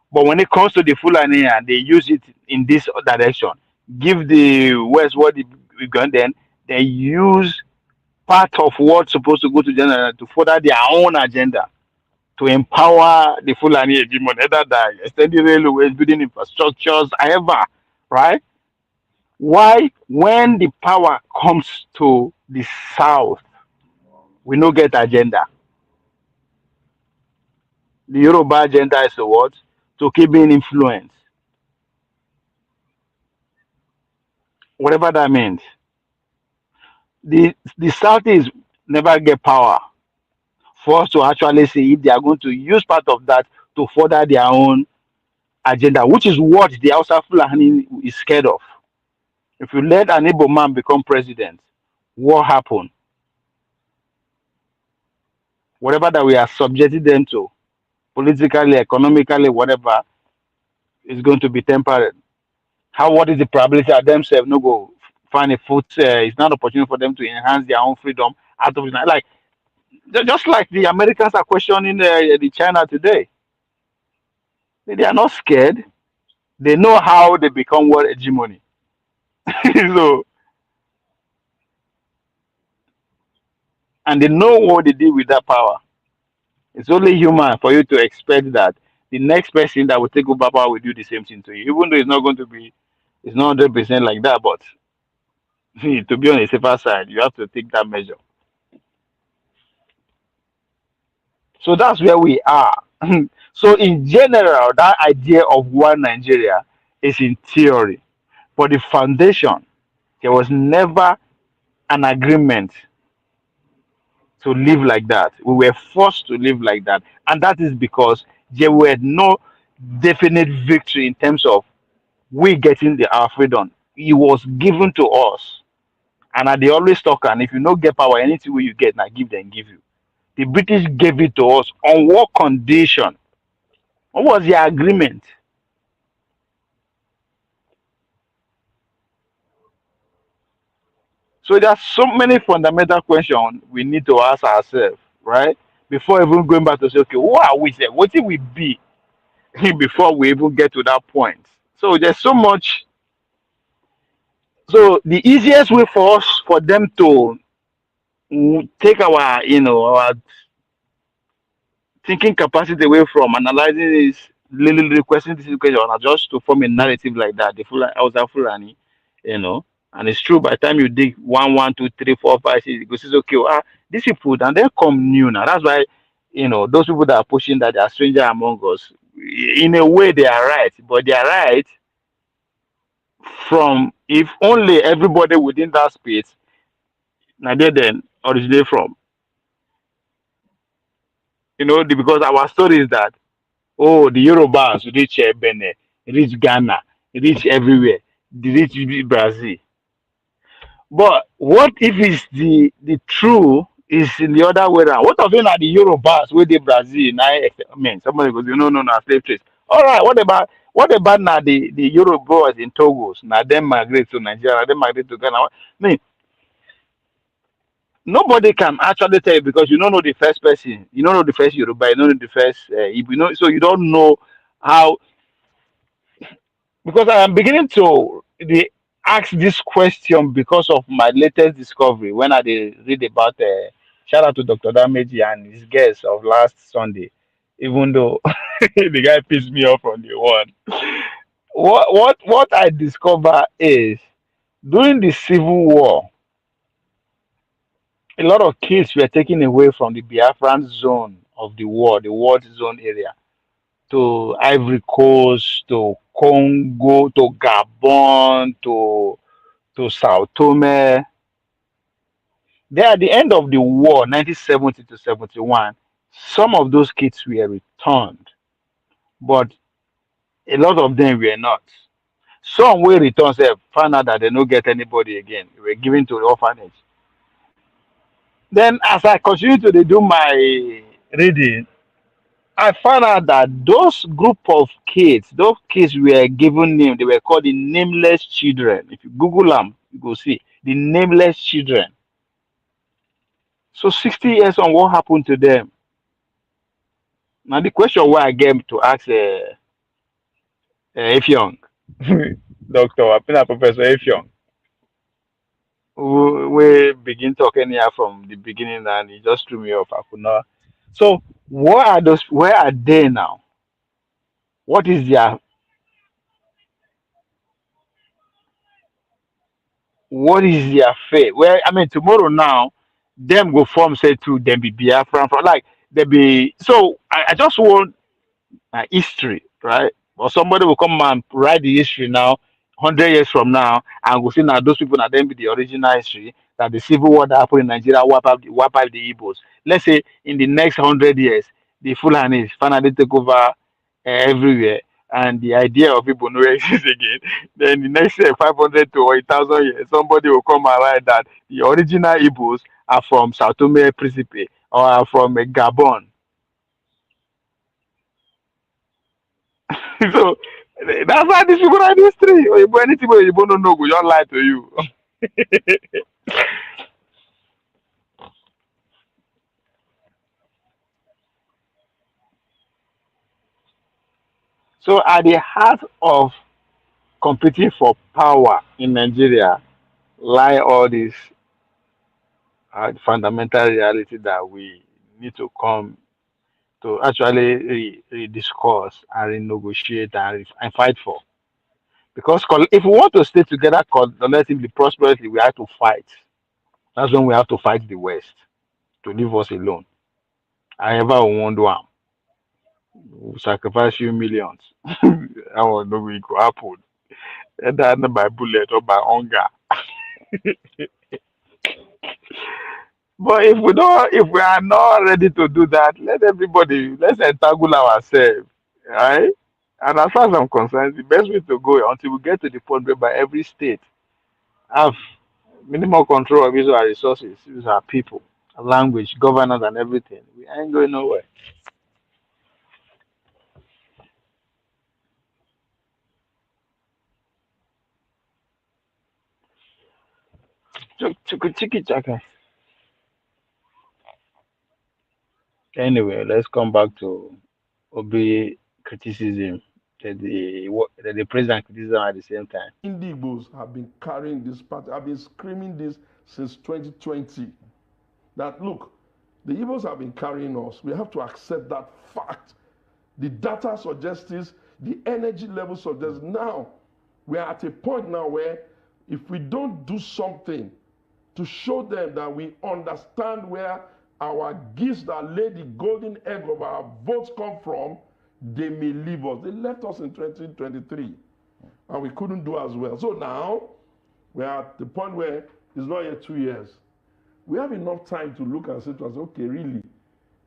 But when it comes to the Fulani, they use it in this direction. Give the West what we got, then they use part of what's supposed to go to general to further their own agenda, to empower the Fulani hegemon, either that extending railways, building infrastructures, however, right? Why, when the power comes to the south, we no get agenda. The Yoruba agenda is what? To keep being influenced. Whatever that means. The Southeast never get power for us to actually see if they are going to use part of that to further their own agenda, which is what the Hausa Fulani is scared of. If you let an Igbo man become president, what happened? Whatever that we are subjecting them to, politically, economically, whatever, is going to be temporary. What is the probability that themselves no go find a foot? It's not an opportunity for them to enhance their own freedom out of it. Like just like the Americans are questioning the China today. They are not scared. They know how they become world hegemony. So, and they know what they did with that power. It's only human for you to expect that the next person that will take over power will do the same thing to you, even though it's not going to be, it's not 100% like that. But to be on the safer side, you have to take that measure. So that's where we are. So in general, that idea of one Nigeria is in theory, but the foundation, there was never an agreement to live like that. We were forced to live like that. And that is because there were no definite victory in terms of we getting our freedom. It was given to us. And they always talk, and if you don't get power, anything you get, now give them, give you. The British gave it to us on what condition? What was the agreement? So there are so many fundamental questions we need to ask ourselves, right? Before even going back to say, okay, who are we? What will we be before we even get to that point? So there's so much. So the easiest way for us for them to take our, our thinking capacity away from analyzing this, little requesting this question, or just to form a narrative like that. The Fulani, I was a Fulani, and it's true. By the time you dig 1, 1, 2, 3, 4, 5, 6, it goes, okay, these people, and then come new now. That's why, those people that are pushing that they are stranger among us. In a way, they are right, but they are right from if only everybody within that space, now they then originate from. Because our story is that, oh, the Yorubas reach Benin, reach Ghana, reach everywhere, they reach Brazil. But what if it's the true is in the other way around? What of it are the Eurobars where the Brazil now? I mean, somebody goes, no, slave trade. All right, what about now the Eurobars in Togo? Now them migrate to Nigeria, they migrate to Ghana. I mean, nobody can actually tell you because you don't know the first person, you don't know the first Yoruba, you don't know the first, so you don't know how. Because I am beginning to ask this question because of my latest discovery when I did read about shout out to Dr. Dameji and his guest of last Sunday, even though the guy pissed me off on the one. What I discover is during the civil war, a lot of kids were taken away from the Biafran zone of the war zone area to Ivory Coast, to Congo, to Gabon, to Sao Tome. Then at the end of the war, 1970 to 71, some of those kids were returned, but a lot of them were not. Some were returned, say, found out that they don't get anybody again. They were given to the orphanage. Then as I continued to do my reading, I found out that those group of kids, those kids were given name. They were called the nameless children. If you Google them, you go see the nameless children. So 60 years on, what happened to them? Now the question where I get to ask Effiong, Doctor, Professor Effiong, we begin talking here from the beginning, and he just threw me off. I could not. So what are those? Where are they now? What is their fate? Well, I mean, tomorrow now, them go form say to them be Biafran from like they be. So I just want history, right? Or somebody will come and write the history now, 100 years from now, and we'll see now those people that then be the original history that the civil war that happened in Nigeria wipe out the Igbos. Let's say in the next 100 years, the Fulanis finally take over everywhere. And the idea of people no exist again. Then the next 500 to 1,000 years, somebody will come and write that the original Igbos are from Sao Tome Principe or are from Gabon. So that's why these people are in history. Or if anything where you don't know, we don't lie to you. So at the heart of competing for power in Nigeria lie all these fundamental reality that we need to come to actually discuss and renegotiate and fight for. Because if we want to stay together collectively, prosperously, we have to fight. That's when we have to fight the West to leave us alone. However, we won't do am. We sacrifice few millions. I want no we go happen. Either by bullet or by hunger. But if we are not ready to do that, let's entangle ourselves, right? And as far as I'm concerned, the best way to go until we get to the point whereby every state have minimal control of its our resources, use our people, language, governance, and everything. We ain't going nowhere. Chiki chaka. Anyway, let's come back to Obi criticism that the president criticism at the same time. Indigbos have been carrying this party, have been screaming this since 2020. That look, the Igbos have been carrying us. We have to accept that fact. The data suggests this, the energy level suggests now. We are at a point now where if we don't do something to show them that we understand where our gifts that lay the golden egg of our votes come from, they may leave us. They left us in 2023 and we couldn't do as well. So now we're at the point where it's not yet 2 years. We have enough time to look and say to us, okay, really,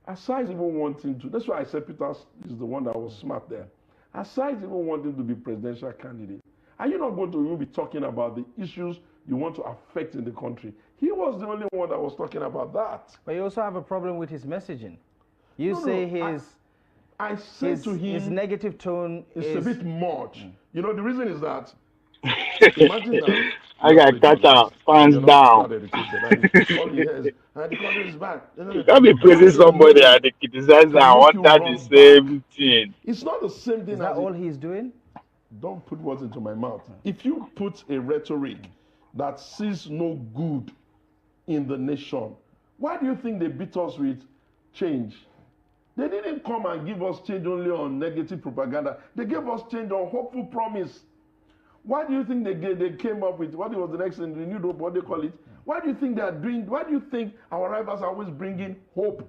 aside even wanting to, that's why I said Peter is the one that was smart there. Aside even wanting to be presidential candidate, are you not going to even be talking about the issues you want to affect in the country. He was the only one that was talking about that. But you also have a problem with his messaging. You say I say to him, his negative tone is a bit much. You know, the reason is that imagine that. I got cut out, pants down. All he hears, the country is bad. You can't be praising somebody and they criticize and want that the same thing. It's not the same thing. Is that all he's doing? Don't put words into my mouth. If you put a rhetoric that sees no good in the nation, why do you think they beat us with change? They didn't come and give us change only on negative propaganda. They gave us change on hopeful promise. Why do you think they came up with, what was the next thing, renewed hope, what they call it? Why do you think they are doing, why do you think our rivals are always bringing hope?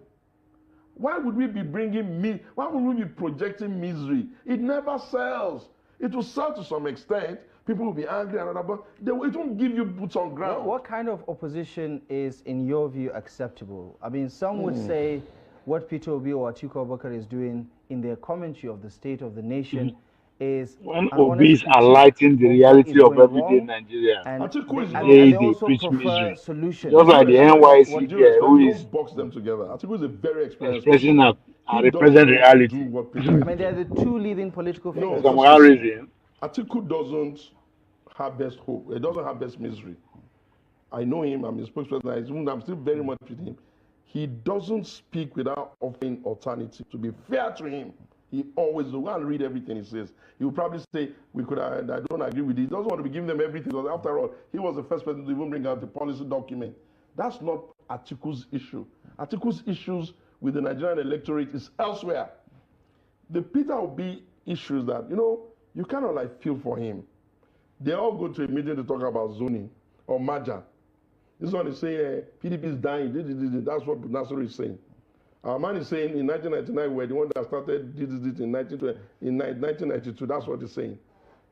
Why would we be why would we be projecting misery? It never sells. It will sell to some extent. People will be angry and other, but it won't give you boots on ground. What kind of opposition is, in your view, acceptable? I mean, some would say what Peter Obi or Atiku Abubakar is doing in their commentary of the state of the nation is when Obi is highlighting the reality of everyday Nigeria. And they also prefer misery. solutions. Just like the NYC guy who is box them together. Atiku is a very experienced expressing a represent reality. I mean, they're the two leading political figures. For some reason, Atiku doesn't have best hope. He doesn't have best misery. I know him. I'm his spokesperson. I'm still very much with him. He doesn't speak without offering alternative. To be fair to him, he always will go and read everything he says. He will probably say, I don't agree with it. He doesn't want to be giving them everything, because after all, he was the first person to even bring out the policy document. That's not Atiku's issue. Atiku's issues with the Nigerian electorate is elsewhere. The Peter Obi issues that, you kind of like feel for him. They all go to a meeting to talk about zoning or merger. This one is saying PDP is dying. That's what Nasser is saying. Our man is saying in 1999 we're the one that started this in 1992. That's what he's saying.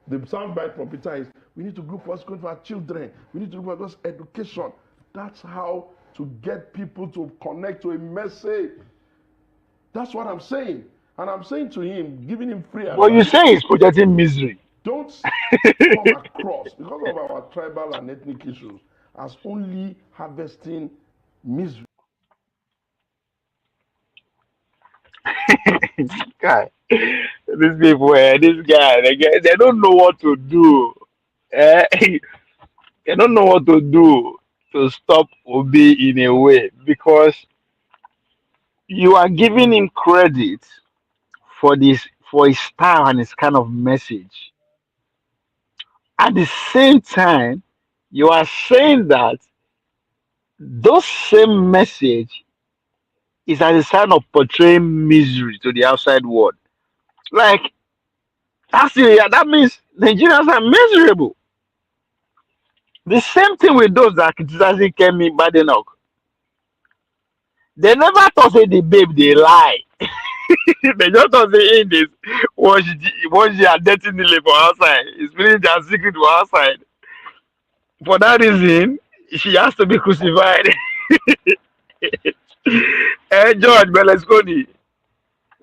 The soundbite from Peter is, we need to group what's going for our children. We need to group what's education. That's how to get people to connect to a message. That's what I'm saying. And I'm saying to him, giving him free advice. Well, you say he's projecting misery. Don't come across, because of our tribal and ethnic issues, as only harvesting misery. God, these people, this guy, they don't know what to do. They don't know what to do to stop Obi in a way, because you are giving him credit for his style and his kind of message. At the same time, you are saying that those same message is as a sign of portraying misery to the outside world. Like, that means Nigerians are miserable. The same thing with those that criticizing Kemi Badenoch. They never thought say the babe they lie. They just thought say in this was she are dating the for outside. It's really their secret for outside. For that reason, she has to be crucified. Hey, George Berlusconi,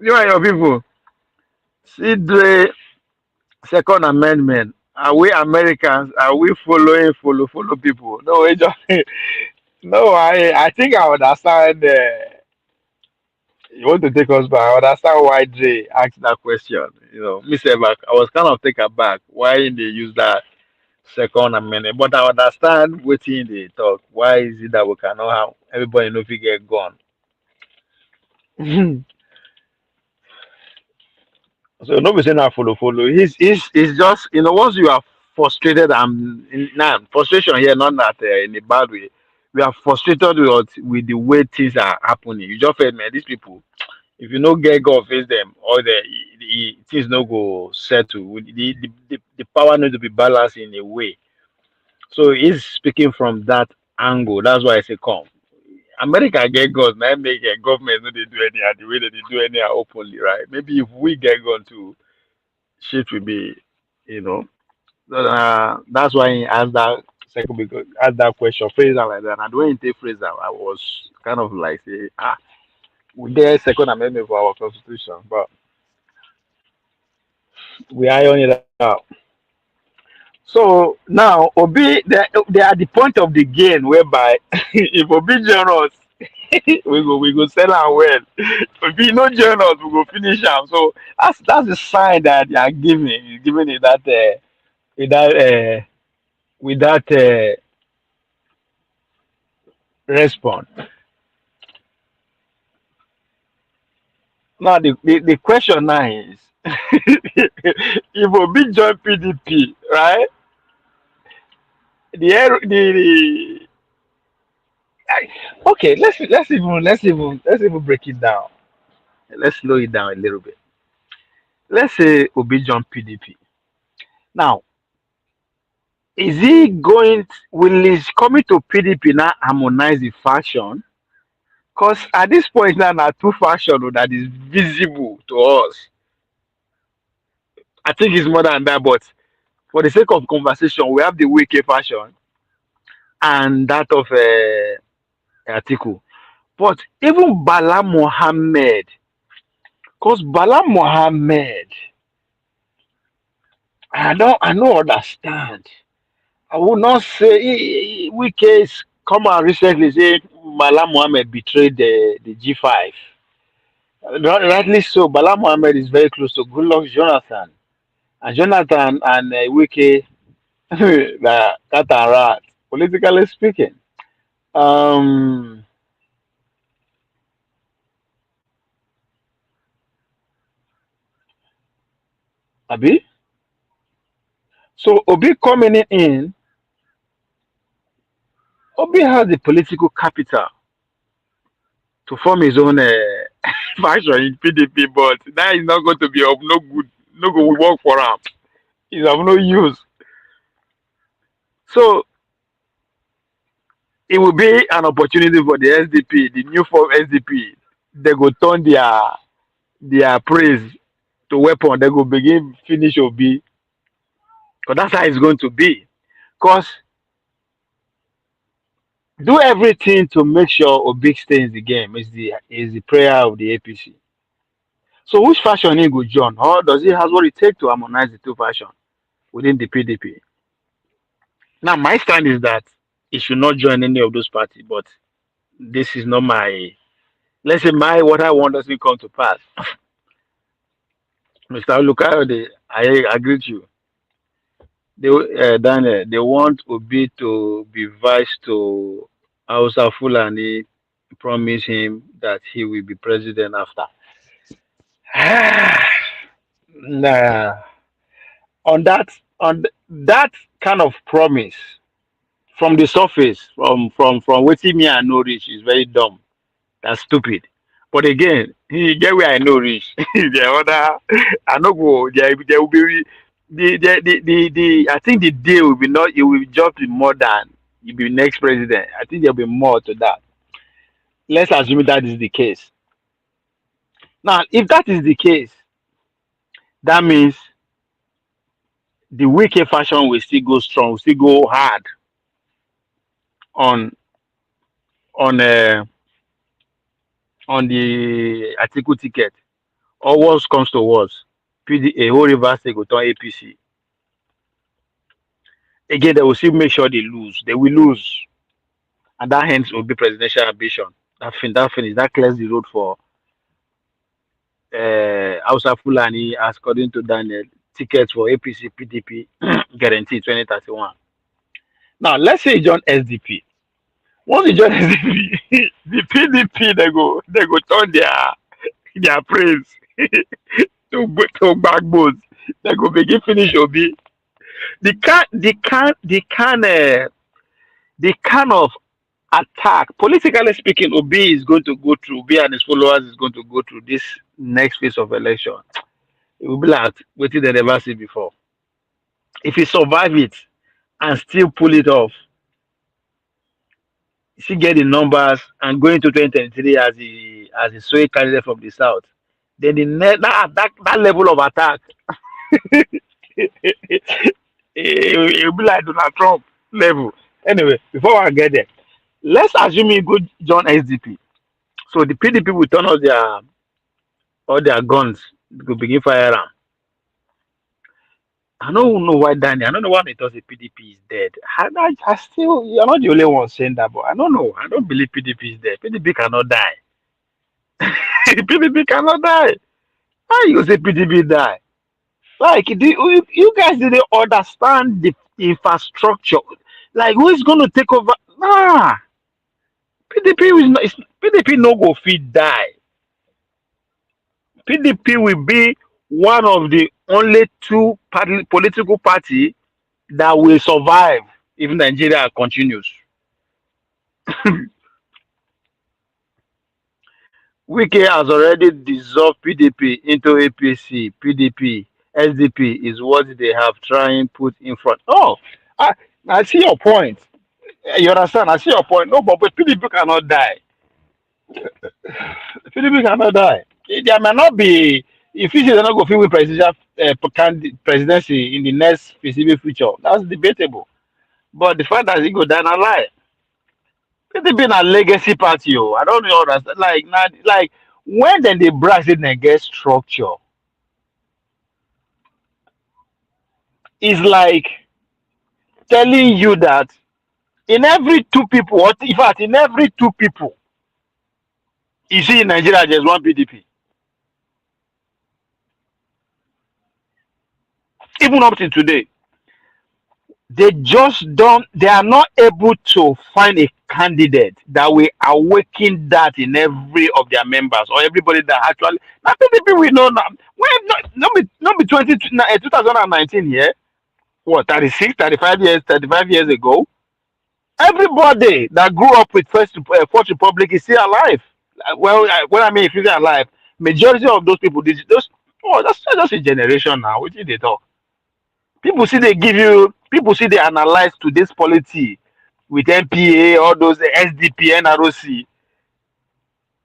you and your people, see the Second Amendment. Are we Americans? Are we follow people? No, no. I think I understand. You want to take us back? I understand why Jay asked that question. Miss Evac, I was kind of taken aback why they use that Second Amendment, but I understand what they talk. Why is it that we cannot have everybody know if we get gone? So nobody saying that follow. He's just once you are frustrated and now frustration here, not that in a bad way. We are frustrated with the way things are happening. You just feel, man, these people, if you no get go face them, or the things no go settle. The power needs to be balanced in a way. So he's speaking from that angle. That's why I say come. America get guns, now make a government no they do anyhow the way that they do anyhow openly, right? Maybe if we get gun to shit will be, that's why he asked that second because asked that question, phrase that like that. And when he take phrase that, I was kind of like say, we get second amendment for our constitution, but we iron it out. So now Obi, they are at the point of the game whereby if Obi join us, we go sell am well. If he no join us, we go finish am. So that's the sign that they are giving it that with that with that response. Now the question now is if Obi join PDP, right? The okay, let's even break it down. Let's slow it down a little bit. Let's say Obi join PDP. Now, is he will his coming to PDP now harmonize the faction? Because at this point now, two faction that is visible to us. I think it's more than that, but for the sake of conversation, we have the Wike faction and that of Atiku. But even Bala Mohammed, because Bala Mohammed, I don't understand. I would not say Wike is come out recently say Bala Mohammed betrayed the G5. Rightly so, Bala Mohammed is very close to Goodluck Jonathan. And Jonathan and Wike, the cat and rat, politically speaking. Um, Abi? So Obi coming in, Obi has the political capital to form his own faction in PDP, but that is not going to be of no good, no good work for him. It's of no use. So it will be an opportunity for the SDP, the new form SDP. They go turn their praise to weapon. They go begin finish Obi. Because that's how it's going to be. Because do everything to make sure Obi stays in the game is the prayer of the APC. So which faction he go join? Or does he have what it takes to harmonize the two factions within the PDP? Now my stand is that he should not join any of those parties, but this is not my let's say my what I want doesn't come to pass. Mr. Lukayode, I agree with you. Daniel, they want Obi to be vice to Hausa Fulani, promise him that he will be president after. Nah, on that kind of promise from the surface, from what me I know rich is very dumb. That's stupid. But again, he get where I know rich. The other, I know go. There will be the I think the deal will be not. It will just be more than you be next president. I think there'll be more to that. Let's assume that is the case. Now, if that is the case, that means the wicked fashion will still go strong, will still go hard on on uh, on the article ticket. Or worse comes to worse, a whole reverse they go turn APC. Again, they will still make sure they lose. They will lose, and that hence will be presidential ambition. That finish that clears the road for Hausa Fulani, according to Daniel, tickets for APC PDP guaranteed 2031. Now let's say you join SDP. Once you join SDP, the PDP they go turn their praise to backbones. They go begin finish Obi. The kind of attack, politically speaking, Obi is going to go through. Obi and his followers is going to go through this next phase of election. It will be like waiting they never see before. If he survive it and still pull it off, she get the numbers and going to 2023 as a sway candidate from the south, then that level of attack, it will be like Donald Trump level. Anyway, before I get there, let's assume he go join SDP. So the PDP will turn on all their guns, go begin fire am. I don't know why Danny. I don't know why they thought the PDP is dead. I still, you're not the only one saying that, but I don't know. I don't believe PDP is dead. PDP cannot die. PDP cannot die. How you say PDP die? Like, you guys didn't understand the infrastructure. Like, who is going to take over? Nah, PDP is not. PDP no go fit die. PDP will be one of the only two political party that will survive if Nigeria continues. Wike has already dissolved PDP into APC. PDP, SDP is what they have trying put in front. Oh, I, I see your point. You understand? I see your point. No, but PDP cannot die. PDP cannot die. There may not be. If you say they're not going to win presidential presidency in the next foreseeable future, that's debatable. But the fact that he go down a lie. It's been a legacy party. Oh. I don't know understand. Like not like when then they brag it and get structure, it's like telling you that in every two people, or in fact, in every two people, you see in Nigeria there's one PDP. Even up to today, they just don't. They are not able to find a candidate that will awaken that in every of their members or everybody that actually. Now PDP we know now. Well, not be 2019 here. What 36, 35 years, 35 years ago, everybody that grew up with Fourth Republic is still alive. Well, when I mean if you're alive, majority of those people, those oh, that's just a generation now. What did they talk? People see they give you, people see they analyze today's polity with MPA, all those SDP, NROC.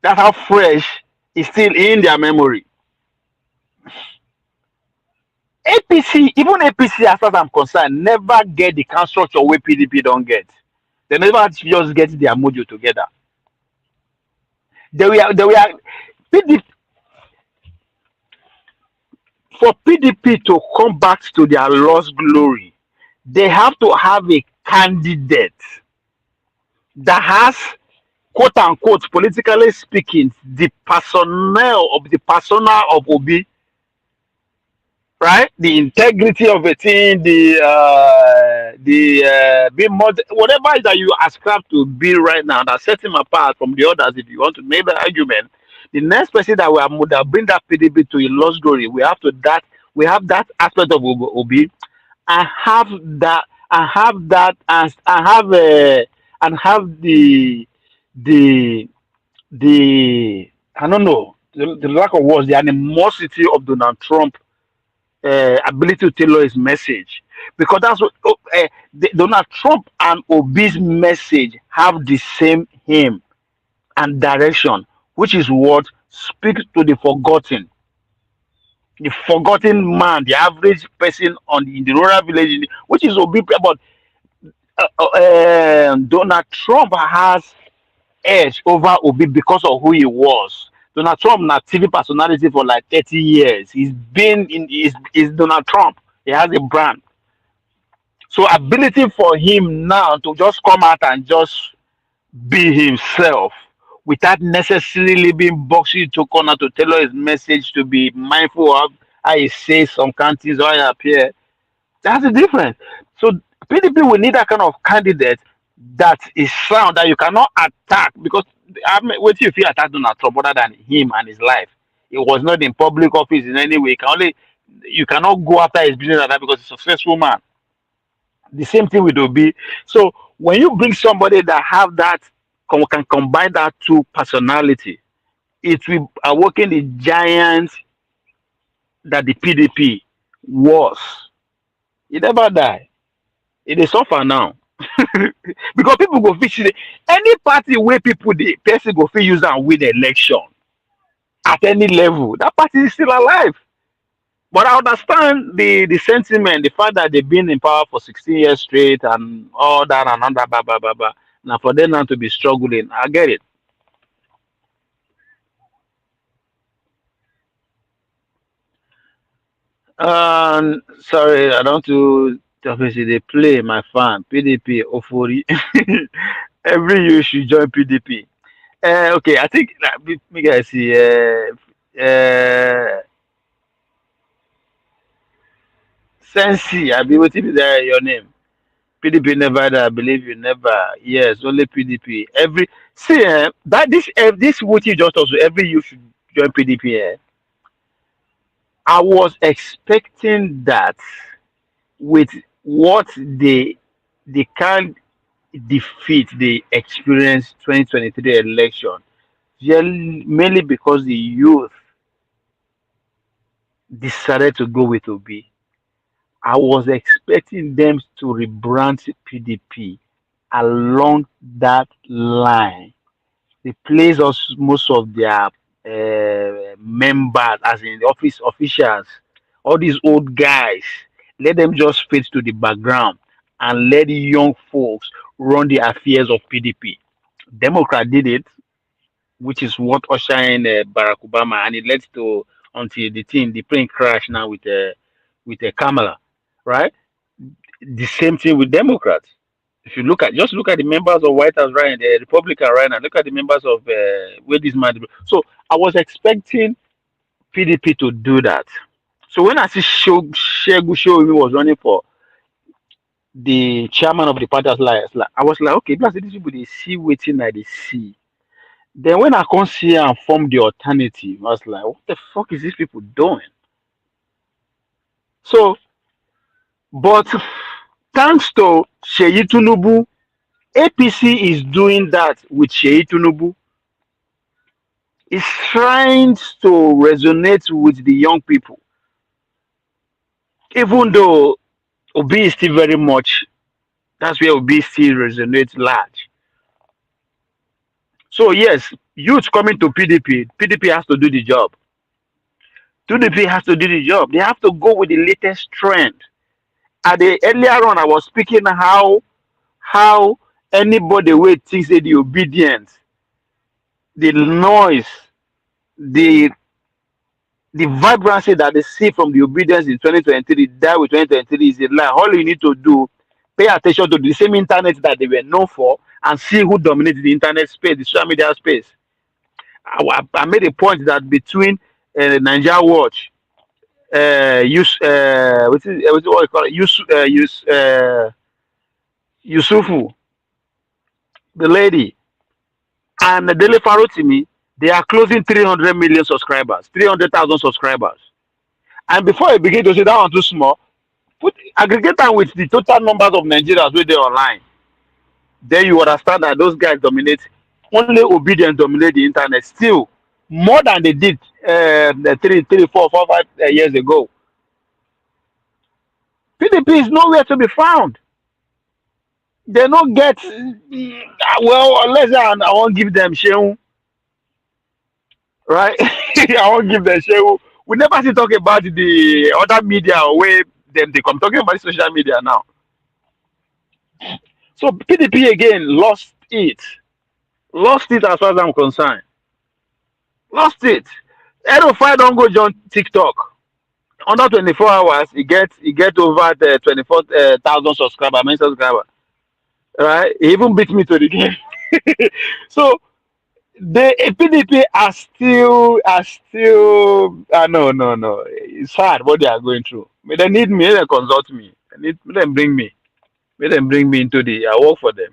That's how fresh is still in their memory. APC, even APC, as far as I'm concerned, never get the kind structure where PDP don't get. They never just get their mojo together. They were PDP, for PDP to come back to their lost glory. They have to have a candidate that has, quote unquote, politically speaking, the persona of Obi, right? The integrity of a thing, be more, whatever that you ascribe to be right now that sets him apart from the others. If you want to make the argument, the next person that would have bring that PDP to a lost glory, we have that aspect of Obi, and have that, and have the the I don't know, the lack of words, the animosity of Donald Trump ability to tailor his message, because that's what Donald Trump and Obi's message have the same aim and direction, which is what speaks to the forgotten man, the average person in the rural village, which is Obi. But Donald Trump has edge over Obi because of who he was. Donald Trump na TV personality for like 30 years. He's been in is Donald Trump. He has a brand. So ability for him now to just come out and just be himself without necessarily being boxed into corner to tailor his message, to be mindful of how he says some countries or how he appear. That's the difference. So PDP will need that kind of candidate that is sound, that you cannot attack, because I mean, what if you attack Donald Trump other than him and his life? It was not in public office in any way. You cannot go after his business like that because he's a successful man. The same thing with Obi. So when you bring somebody that have that can combine that two personality, it will awaken the giant that the PDP was. It never die. It is suffer now. Because people go feel any party where people the person go feel use and win the election at any level, that party is still alive. But I understand the sentiment, the fact that they've been in power for 16 years straight and all that and all that, blah, blah, blah, blah. Now for them now to be struggling, I get it. Sorry, I don't to obviously they play my fan PDP Ofori. Every year you should join PDP. Okay, I think like, me guys see. Sensi, I be waiting be there your name. PDP never I believe you never. Yes, only PDP. Every see that this what you just also every you should join PDP. I was expecting that with what they can't defeat the experience 2023 election, mainly because the youth decided to go with Obi. I was expecting them to rebrand PDP along that line. They place us most of their members, as in the office officials, all these old guys. Let them just fade to the background and let the young folks run the affairs of PDP. Democrat did it, which is what usher in Barack Obama, and it led to until the plane crash now with Kamala, right? The same thing with Democrats. If you look at the members of White House right now, the Republican right now, look at the members of where this man. So I was expecting PDP to do that. So when I see Shegu Show was running for the chairman of the party, I was like, okay, plus these people they see waiting like they see. Then when I come see and form the alternative, I was like, what the fuck is these people doing? So, but thanks to Sheyi Tunubu, APC is doing that with Sheyi Tunubu. It's trying to resonate with the young people, even though Obi is still very much. That's where Obi still resonates large. So yes, youth coming to PDP, PDP has to do the job. PDP has to do the job. They have to go with the latest trend. At the earlier on, I was speaking how anybody who thinks that the obedience, the noise, the the vibrancy that they see from the obedience in 2023, that with 2023 is a lie. All you need to do, pay attention to the same internet that they were known for and see who dominates the internet space, the social media space. I made a point that between Nigeria Watch, use what you call it, Yusufu, the lady, and Dele Farotimi, they are closing 300 million subscribers, 300,000 subscribers. And before you begin to say that one too small, put aggregate them with the total numbers of Nigerians where they online. Then you understand that those guys dominate. Only obedience dominate the internet still more than they did 5 years ago. PDP is nowhere to be found. They don't get well unless I won't give them shame, right? I won't give them shame. We never see talk about the other media where them they come talking about social media now. So PDP again lost it as far as I'm concerned. Lost it. Erofai don't go join TikTok. Under 24 hours, he get over the 24,000 subscribers, main subscriber. Right? He even beat me to the game. So the PDP are still no. It's hard what they are going through. May they need me, they consult me. May them bring me. May them bring me into the I work for them.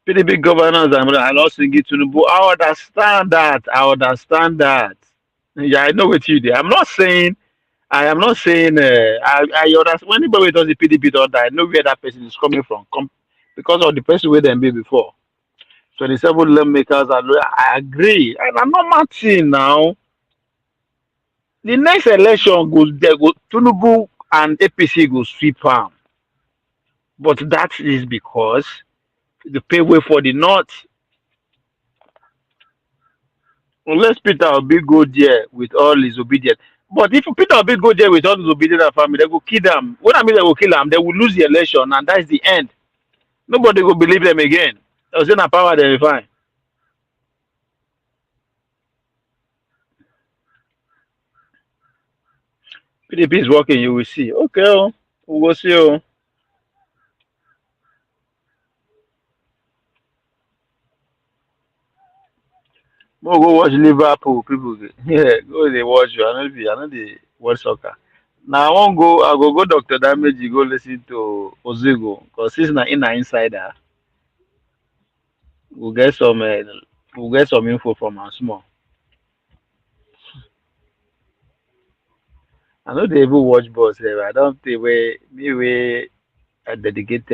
PDP governance and also get to know. I understand that. I understand that. Yeah, I know what you do. I am not saying I understand when anybody does the PDP don't die, I know where that person is coming from. Because of the person where they be before. 27 lawmakers I agree. And I'm not matching now. The next election goes there go Tunubu and APC go sweep farm. But that is because the pay way for the north. Unless Peter Obi go there with all his obedience. But if Peter Obi go there with all his obedience and family, they go kill them. When I mean they will kill them, they will lose the election, and that's the end. Nobody will believe them again. I was in a power then fine. PDP is working, you will see. Okay, oh, we will see. Oh. More go watch Liverpool people. Yeah, go they watch you. I know the watch soccer. Now I won't go. I go Doctor Damage. Go listen to Ozigo because he's not in an insider. We'll get some. We'll get some info from our small. I know they even watch balls. I don't think we I dedicate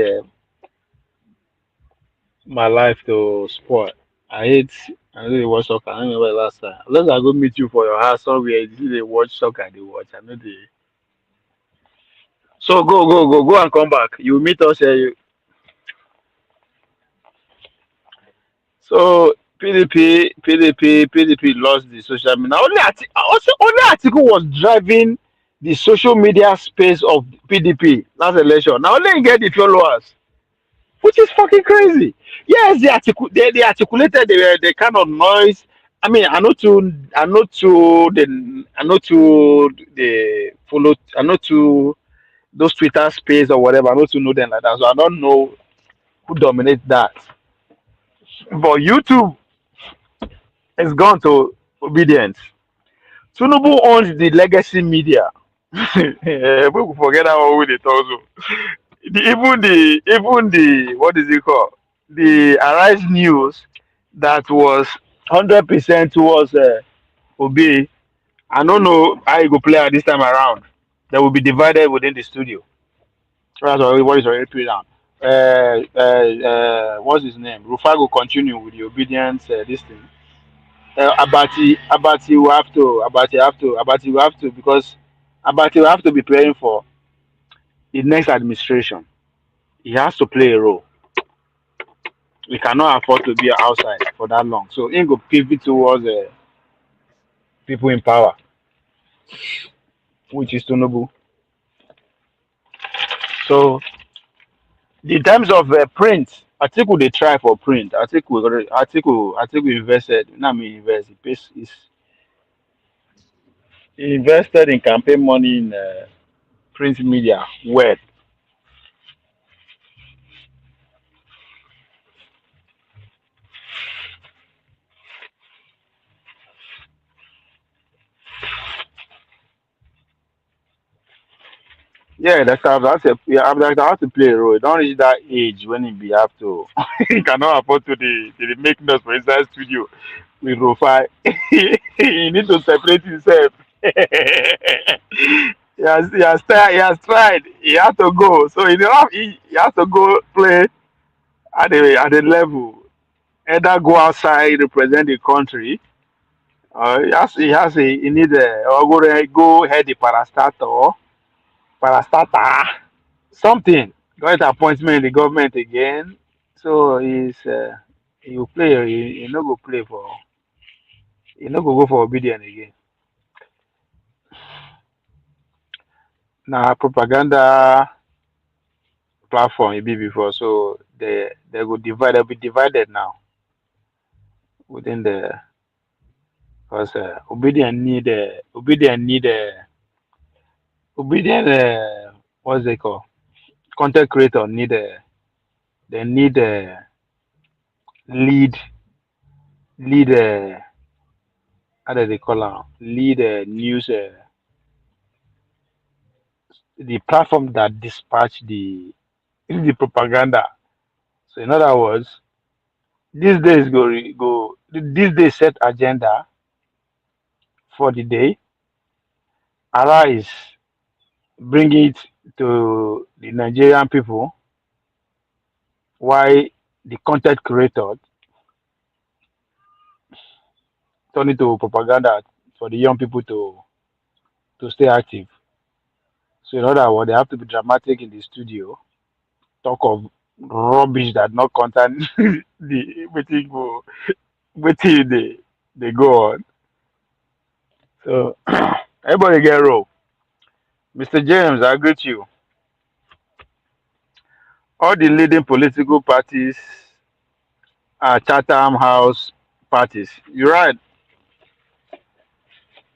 my life to sport. I hate. I know they watch soccer. I don't remember the last time. Unless I go meet you for your house somewhere, you see they watch soccer. They watch. I know they. So go and come back. You meet us here. So PDP lost the social media. Only article was driving the social media space of PDP last election. Now only get the followers, which is fucking crazy. Yes, they articulated the kind of noise. I mean, the follow. I know to those Twitter space or whatever. I know to know them like that. So I don't know who dominates that. But YouTube has gone to obedience. Tinubu owns the legacy media. People forget how we they talk so. Even the what is it called? The Arise News that was 100% towards Obi. I don't know how you go play at this time around. They will be divided within the studio. That's already what is already played down. What's his name? Rufago continue with the obedience. This thing. Abati will have to because Abati will have to be playing for the next administration. He has to play a role. We cannot afford to be outside for that long. So he go pivot towards people in power, which is Tinubu. So in terms of print, Atiku they try for print. Atiku invested. Not me invest. He invested in campaign money in print media. Well, yeah, that's have to play a role. Don't reach that age when he be have to. He cannot afford to make noise for inside studio with Rofai. He need to separate himself. He has tried. He has to go. So he has to go play at the level. Either go outside represent the country. He need or go head the parastatal something. Got appointment in the government again. So he will play. He no go play for. He no go for obedient again. Now propaganda platform it be before, so they go divide. They'll be divided now within the because obedient. What's they call content creator need they need lead lead how do they call am lead news the platform that dispatch the propaganda. So in other words, these days these days set agenda for the day, arise, bring it to the Nigerian people, why the content creator turn it to propaganda for the young people to stay active. So in other words, they have to be dramatic in the studio, talk of rubbish that not content the waiting they go on. So everybody get role. Mr. James, I greet you. All the leading political parties Chatham House parties. You're right.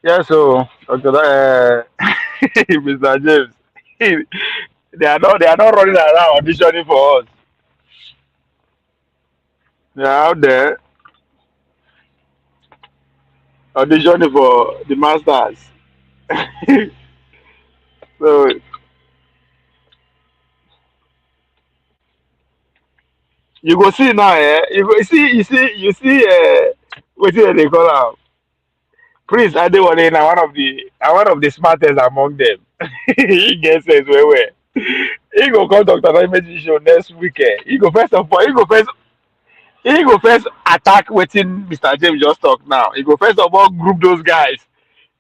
Yeah, so Dr. Mr. James, they are not running around auditioning for us. They are out there auditioning for the masters. So you go see now, you go see, what do they call am? Prince Adewale na one of the smartest among them. He gets sense well well. He go come Dr. Naimedi show next weekend. He go first attack wetin Mr. James just talk now. He go first of all group those guys.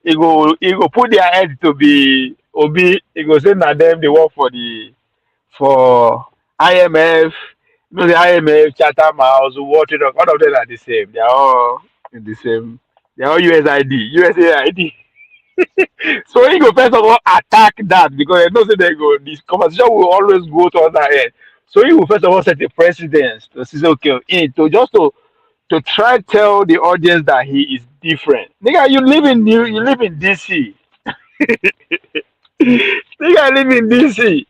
He go put their head to be Obi. He go say na them dey work for IMF. You know the IMF, Chatham House, what all of them are the same. They are all in the same. They are all USAID. So he go first of all attack that because they know say they go this conversation will always go to other end. So he will first of all set a precedence to say okay, to try tell the audience that he is different. Nigga, you live in DC. Nigga live in DC.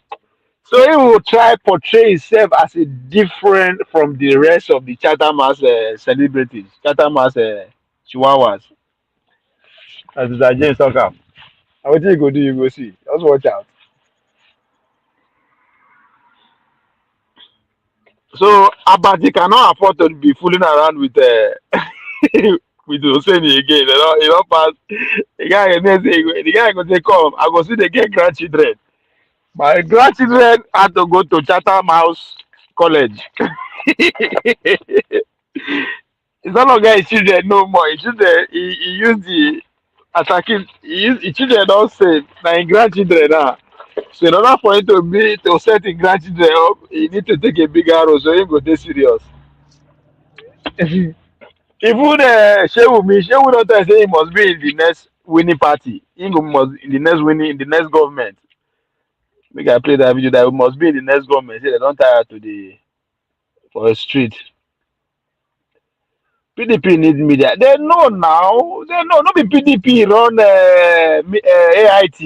So he will try portray himself as a different from the rest of the Chatham House celebrities, Chatham House chihuahuas, as Mr. James talk am. And wetin you go do, you go see. Just watch out. So Abati cannot afford to be fooling around with with Hosseini again. You don't pass. The guy go say, come, I go see they get grandchildren. My grandchildren had to go to Chatham House College. It's no longer his children no more. His children, he used the attacking, his children don't say, now his grandchildren now. So in order for him to set his grandchildren up, he need to take a bigger role so he go dey serious. Even Shehu don tell say he must be in the next winning party. He must in the next government. Make I play that video that we must be in the next government. Say they don't tire to the for a street. PDP need media. They know now. They know. No be PDP run AIT,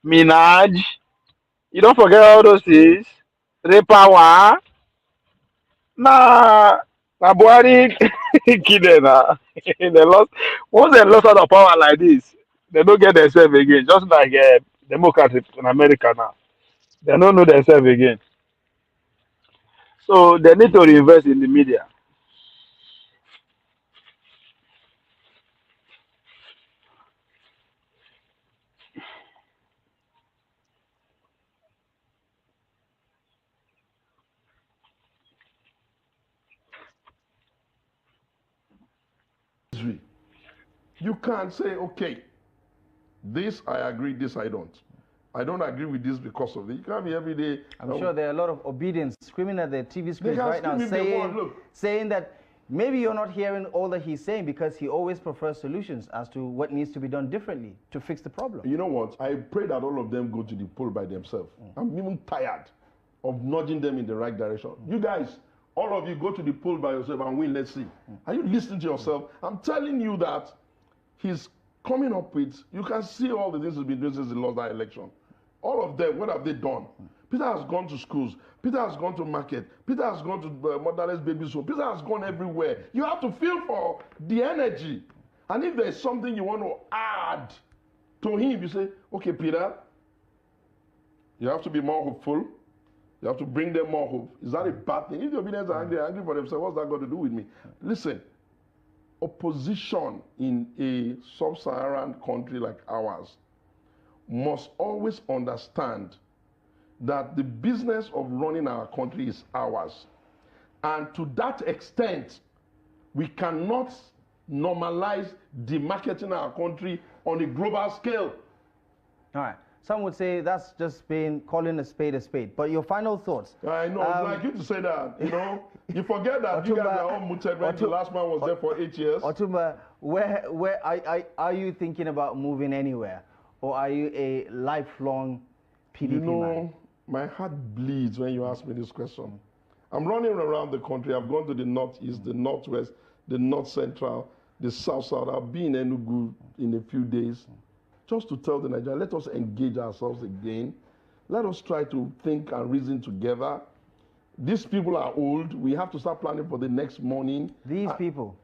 Minaj. You don't forget all those things. Repower. Nah, na Buhari kill them. Nah. They lost. Once they lost out of power like this, they don't get themselves again. Just like Democrats in America now. They don't know themselves again. So they need to reinvest in the media. You can't say, okay, this I agree, this I don't. I don't agree with this because of this. You can't be every day. I'm sure there are a lot of obedience screaming at their TV screens right now, saying, saying that maybe you're not hearing all that he's saying because he always prefers solutions as to what needs to be done differently to fix the problem. You know what? I pray that all of them go to the poll by themselves. I'm even tired of nudging them in the right direction. You guys, all of you go to the poll by yourself and win, let's see. Are you listening to yourself? I'm telling you that he's coming up with, you can see all the things he's been doing since he lost that election. All of them, what have they done? Peter has gone to schools. Peter has gone to market. Peter has gone to motherless babies home. Peter has gone everywhere. You have to feel for the energy. And if there's something you want to add to him, you say, okay, Peter, you have to be more hopeful. You have to bring them more hope. Is that a bad thing? If the obedience are angry for themselves, what's that got to do with me? Listen, opposition in a sub-Saharan country like ours must always understand that the business of running our country is ours. And to that extent, we cannot normalize demarketing our country on a global scale. All right. Some would say that's just been calling a spade a spade. But your final thoughts? I know, it's like you to say that, you know. You forget that you guys are all muted when the last man was there for 8 years. Otumba, where are you thinking about moving anywhere? Or are you a lifelong PDP man? My heart bleeds when you ask me this question. I'm running around the country. I've gone to the northeast, the northwest, the north central, the south. I'll be in Enugu in a few days, just to tell the Nigerians, let us engage ourselves again. Let us try to think and reason together. These people are old. We have to start planning for the next morning. These people.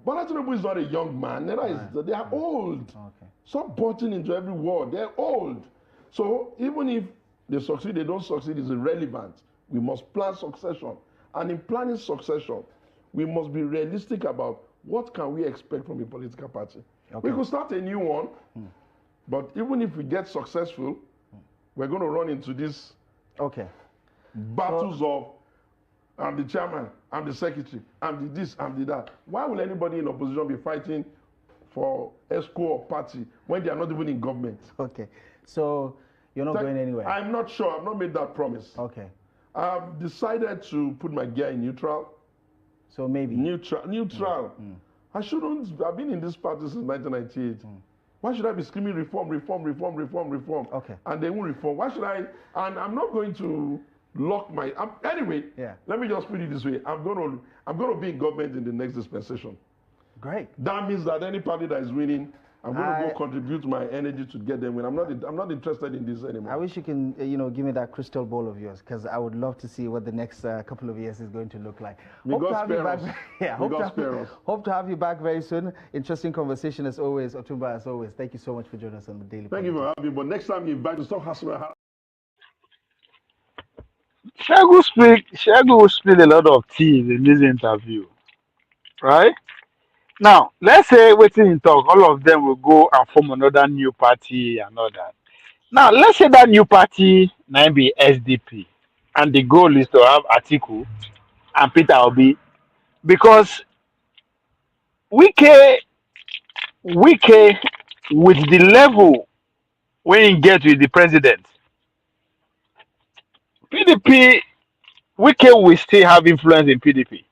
Bola Tinubu is not a young man. They are old. Okay. Stop butting into every word. They're old. So even if they succeed, they don't succeed is irrelevant. We must plan succession. And in planning succession, we must be realistic about what can we expect from a political party. Okay. We could start a new one, but even if we get successful, we're going to run into this battles of I'm the chairman, I'm the secretary, I'm the this, I'm the that. Why will anybody in opposition be fighting for ESCO or party when they are not even in government? Okay, so you're not going anywhere? I'm not sure. I've not made that promise. Okay. I've decided to put my gear in neutral. So maybe? Neutral. I shouldn't. I've been in this party since 1998. Why should I be screaming reform, reform, reform, reform, reform? Okay. And they won't reform. Why should I? And I'm not going to lock my. Anyway. Yeah. Let me just put it this way. I'm going to be in government in the next dispensation. Great. That means that any party that is winning, I'm going to go contribute my energy to get them win. I'm not interested in this anymore. I wish you can, give me that crystal ball of yours, because I would love to see what the next couple of years is going to look like. Hope to have you back. Yeah, hope to have you back very soon. Interesting conversation as always, Otumba, as always. Thank you so much for joining us on the Daily. Thank you for having me. But next time you invite to stop hassling. Shegu will spill a lot of tea in this interview, right? Now, let's say waiting in talk, all of them will go and form another new party and all that. Now, let's say that new party might be SDP, and the goal is to have Atiku and Peter Obi, because Wike with the level when you get with the president, PDP, Wike will still have influence in PDP.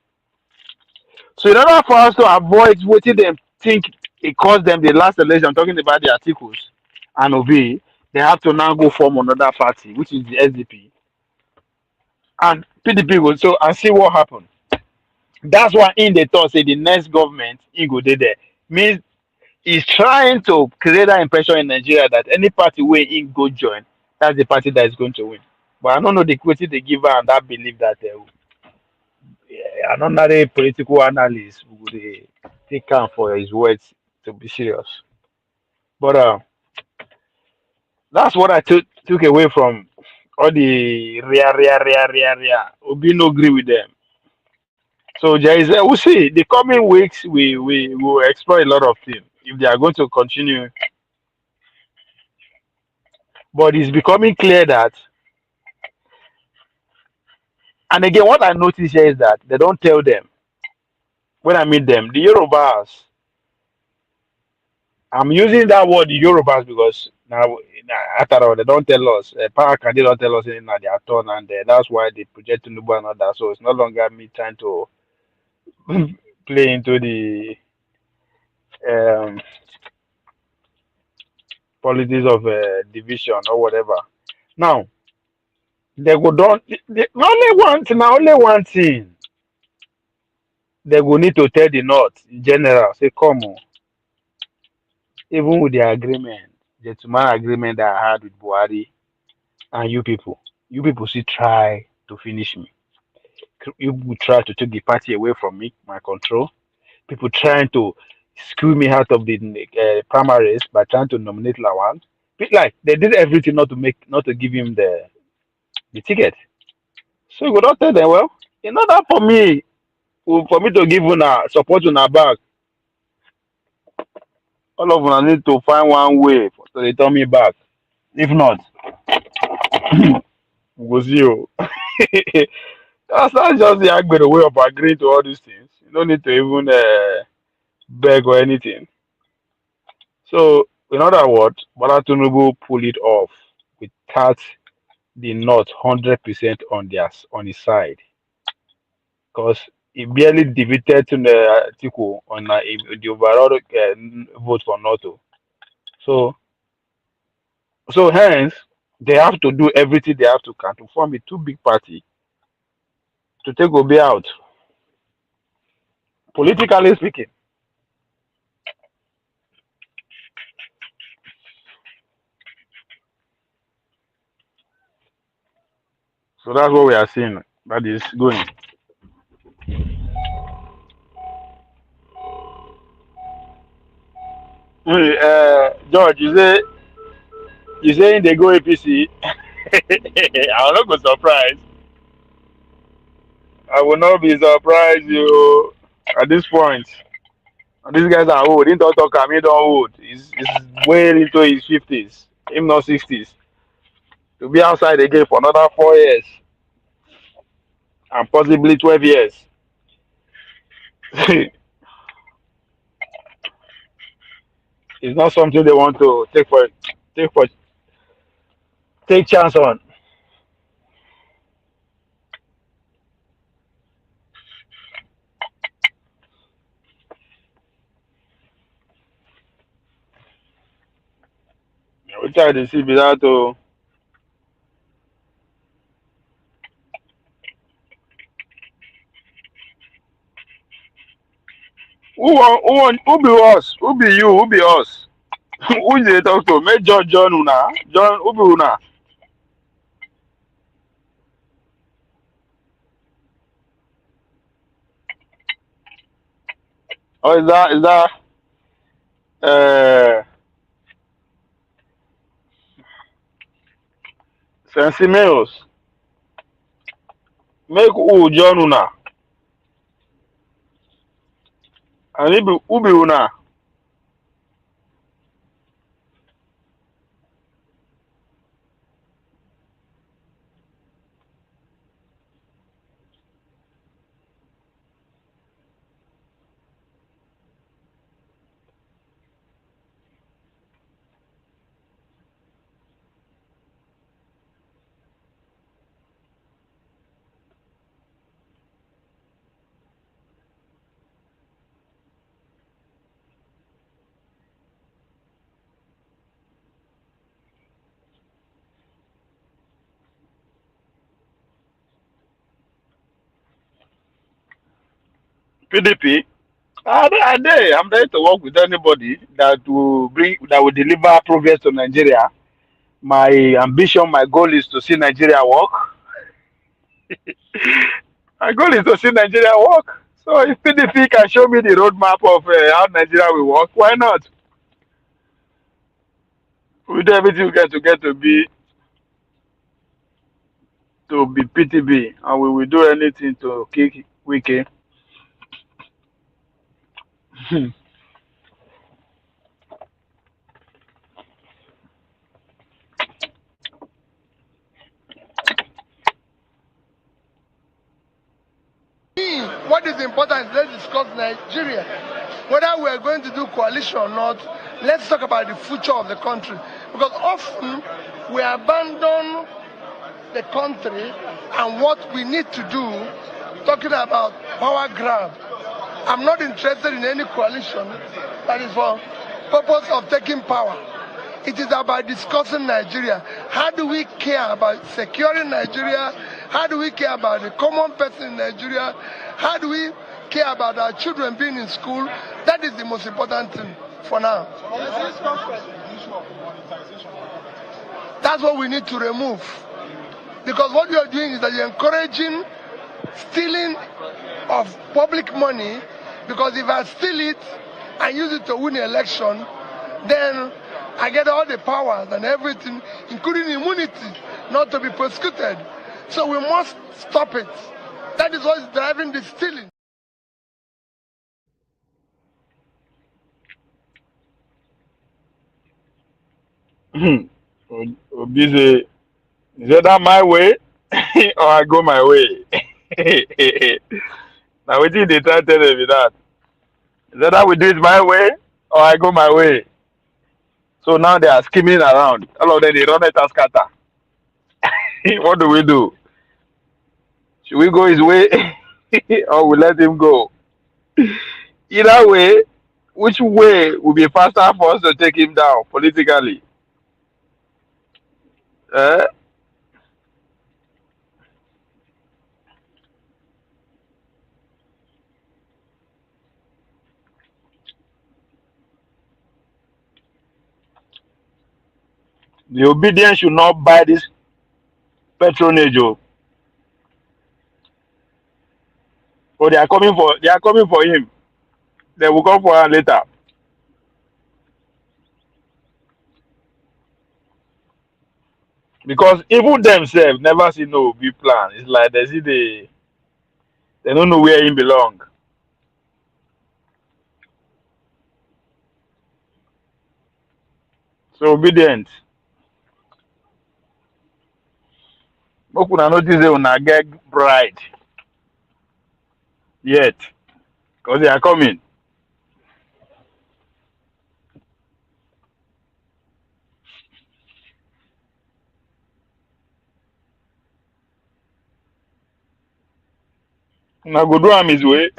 So in order for us to avoid what they think it cost them the last election, talking about the articles and Obi, they have to now go form another party, which is the SDP. And PDP will so and see what happened. That's why in the thought say the next government he go there. Means he's trying to create that impression in Nigeria that any party where he go join, that's the party that is going to win. But I don't know the quality they give her and that belief that another political analyst would take count for his words to be serious. But that's what I took away from all the ria. Obi no agree with them. So there is we'll see. The coming weeks we will explore a lot of things if they are going to continue. But it's becoming clear that, and again, what I notice here is that they don't tell them when I meet them, the Yorubas. I'm using that word, the Yorubas, because now after all, they don't tell us. Power can they don't tell us anything at their turn, and that's why they project Tinubu and all that. So it's no longer me trying to play into the politics of division or whatever. Now, they go down. Only one thing. They will need to tell the North in general. Say, come on. Even with the agreement, the tomorrow agreement that I had with Buhari and you people still try to finish me. You will try to take the party away from me, my control. People trying to screw me out of the primaries by trying to nominate Lawal. Like they did everything not to give him the ticket. So you go not tell them, well, in order for me to give una support una back, all of us need to find one way to return me back. If not, we'll see you. That's just the Agbero way of agreeing to all these things. You don't need to even beg or anything. So, in other words, Bola Tinubu pull it off without the North 100% on his side, because he barely defeated Atiku on the overall vote for North. So hence they have to do everything they have to can to form a two big party to take Obi out, politically speaking. So that's what we are seeing. That is going. George, you saying they go APC? I'm not going surprised. I will not be surprised you at this point. These guys are old. He don't talk. He don't old. He's way into his 50s, if not 60s. To be outside again for another 4 years and possibly 12 years. It's not something they want to take for take chance on. We try to see that to who be us? Who be you? Who be us? Who they talk to? Make John Una. John who be Una? Or is that uh Sensi Males? Make who John Una? And he be who be Una? PDP. I'm there to work with anybody that will deliver progress to Nigeria. My ambition, my goal is to see Nigeria work. My goal is to see Nigeria work. So if PDP can show me the roadmap of how Nigeria will work, why not? We do everything we can to get to be PTB, and we will do anything to kick Wiki. What is important, let's discuss Nigeria. Whether we are going to do coalition or not, let's talk about the future of the country. Because often we abandon the country and what we need to do, talking about power grab. I'm not interested in any coalition that is for purpose of taking power. It is about discussing Nigeria. How do we care about securing Nigeria? How do we care about the common person in Nigeria? How do we care about our children being in school? That is the most important thing for now. That's what we need to remove. Because what you're doing is that you're encouraging stealing of public money, because if I steal it and use it to win an election, then I get all the powers and everything, including immunity, not to be prosecuted. So we must stop it. That is what is driving the stealing. Busy. Is that my way or I go my way? Now, what did they try to tell me that? Is that we do it my way or I go my way? So now they are skimming around. All of them, they run it as scatter. What do we do? Should we go his way or we let him go? Either way, which way will be faster for us to take him down politically? Eh? The obedience should not buy this patronage. Oh. But they are coming for him. They will come for her later. Because even themselves never see no Obi plan. It's like they don't know where he belong. So obedient. Make una notice say una get bride yet. Because they are coming. Una go do am his way.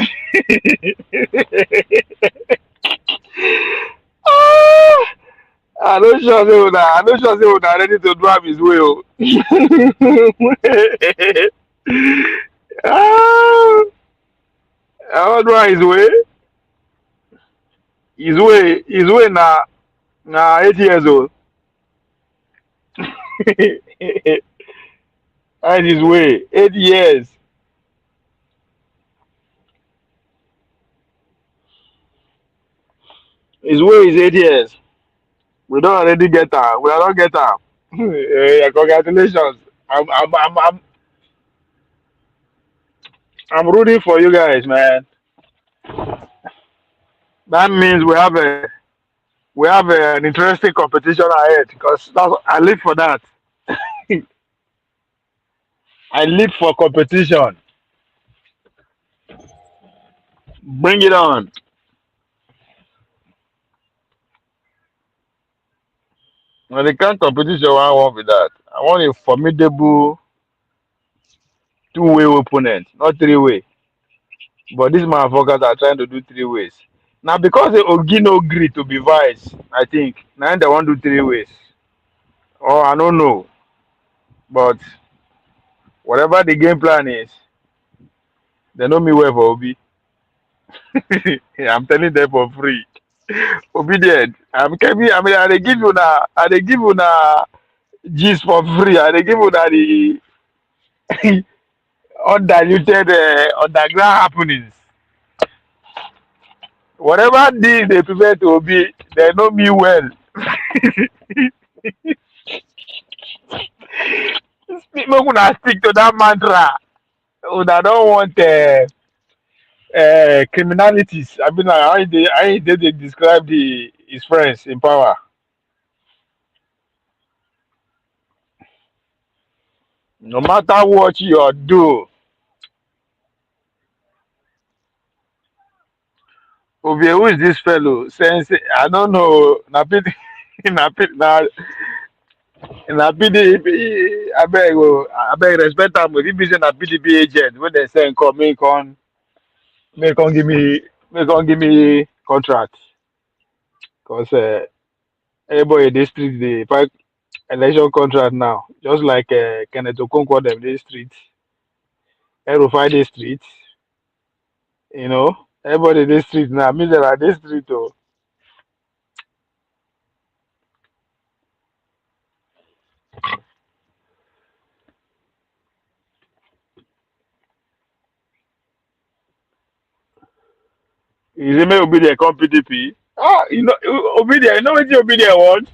I no sure say una ready to do am his way. Oh. Ah, I wan do am his way. His way na 8 years old. And his way 8 years. His way is 8 years. We don't already get her. We are not get her. Congratulations. I'm rooting for you guys, man. That means we have an interesting competition ahead because that's I live for that. I live for competition. Bring it on. When the kind of competition I want with that, I want a formidable two-way opponent, not three-way. But these motherfuckers are trying to do 3 ways. Now because the Ogi no agree to be vice, I think now they want to do 3 ways. Oh, I don't know. But whatever the game plan is, they know me well for Obi. I'm telling them for free. Obedient. I they give you na gist for free. I they give you na the undiluted underground happenings. Whatever deal they prepare to Obi, they know me well. Make una stick to that mantra. Una don't want criminalities. I mean, I did they describe his friends in power. No matter what you do, Ovie, who is this fellow? Since I don't know, na PD, na PDP. I beg respect am. If be say na PDP agent, when they say come, make on give me contract. Cause everybody in this street dey fight election contract now. Just like Kenneth Okonkwo dem dey street, Erufai dey street. You know, everybody dey street now. Me sef I dey street oh. You say make Obedient come PDP. Ah, you know Obedient. You know wetin Obedient want?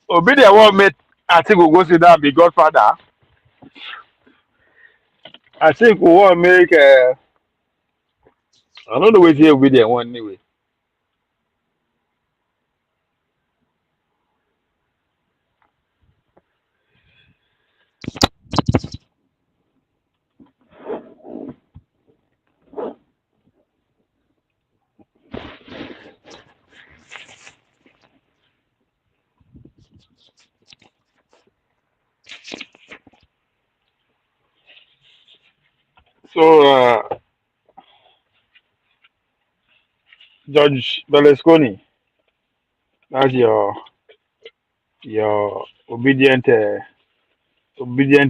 Obedient want make Atiku go sit down be godfather. Atiku want make. I don't know wetin Obedient want anyway. So Judge Berlusconi, that's your obedient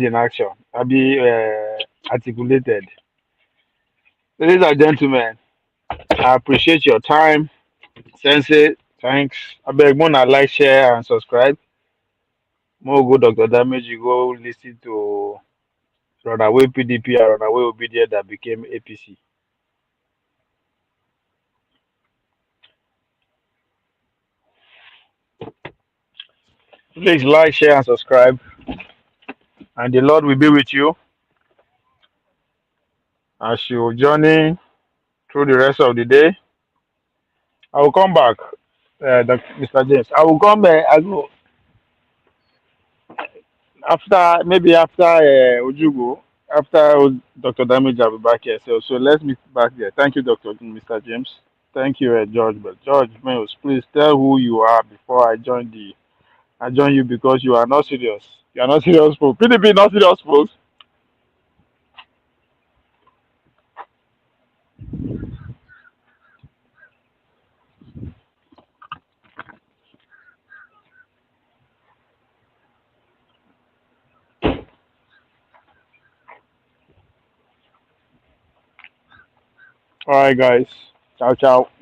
in action. I be articulated. Ladies and gentlemen, I appreciate your time. Sensei, Thanks. I beg Mona like, share, and subscribe. More go Dr. Damage, you go listen to Runaway PDP and Runaway Obedient that became APC. Please like, share, and subscribe. And the Lord will be with you as you journey through the rest of the day. I will come back, Mr. James. I will come. I go after maybe after Ojugo, after Dr. Damage. I'll be back here. So let's meet back there. Thank you, Mr. James. Thank you, George. But George Mills, please tell who you are before I join the. I join you because you are not serious. You are not serious, folks. PDP not serious, folks. All right, guys. Ciao, ciao.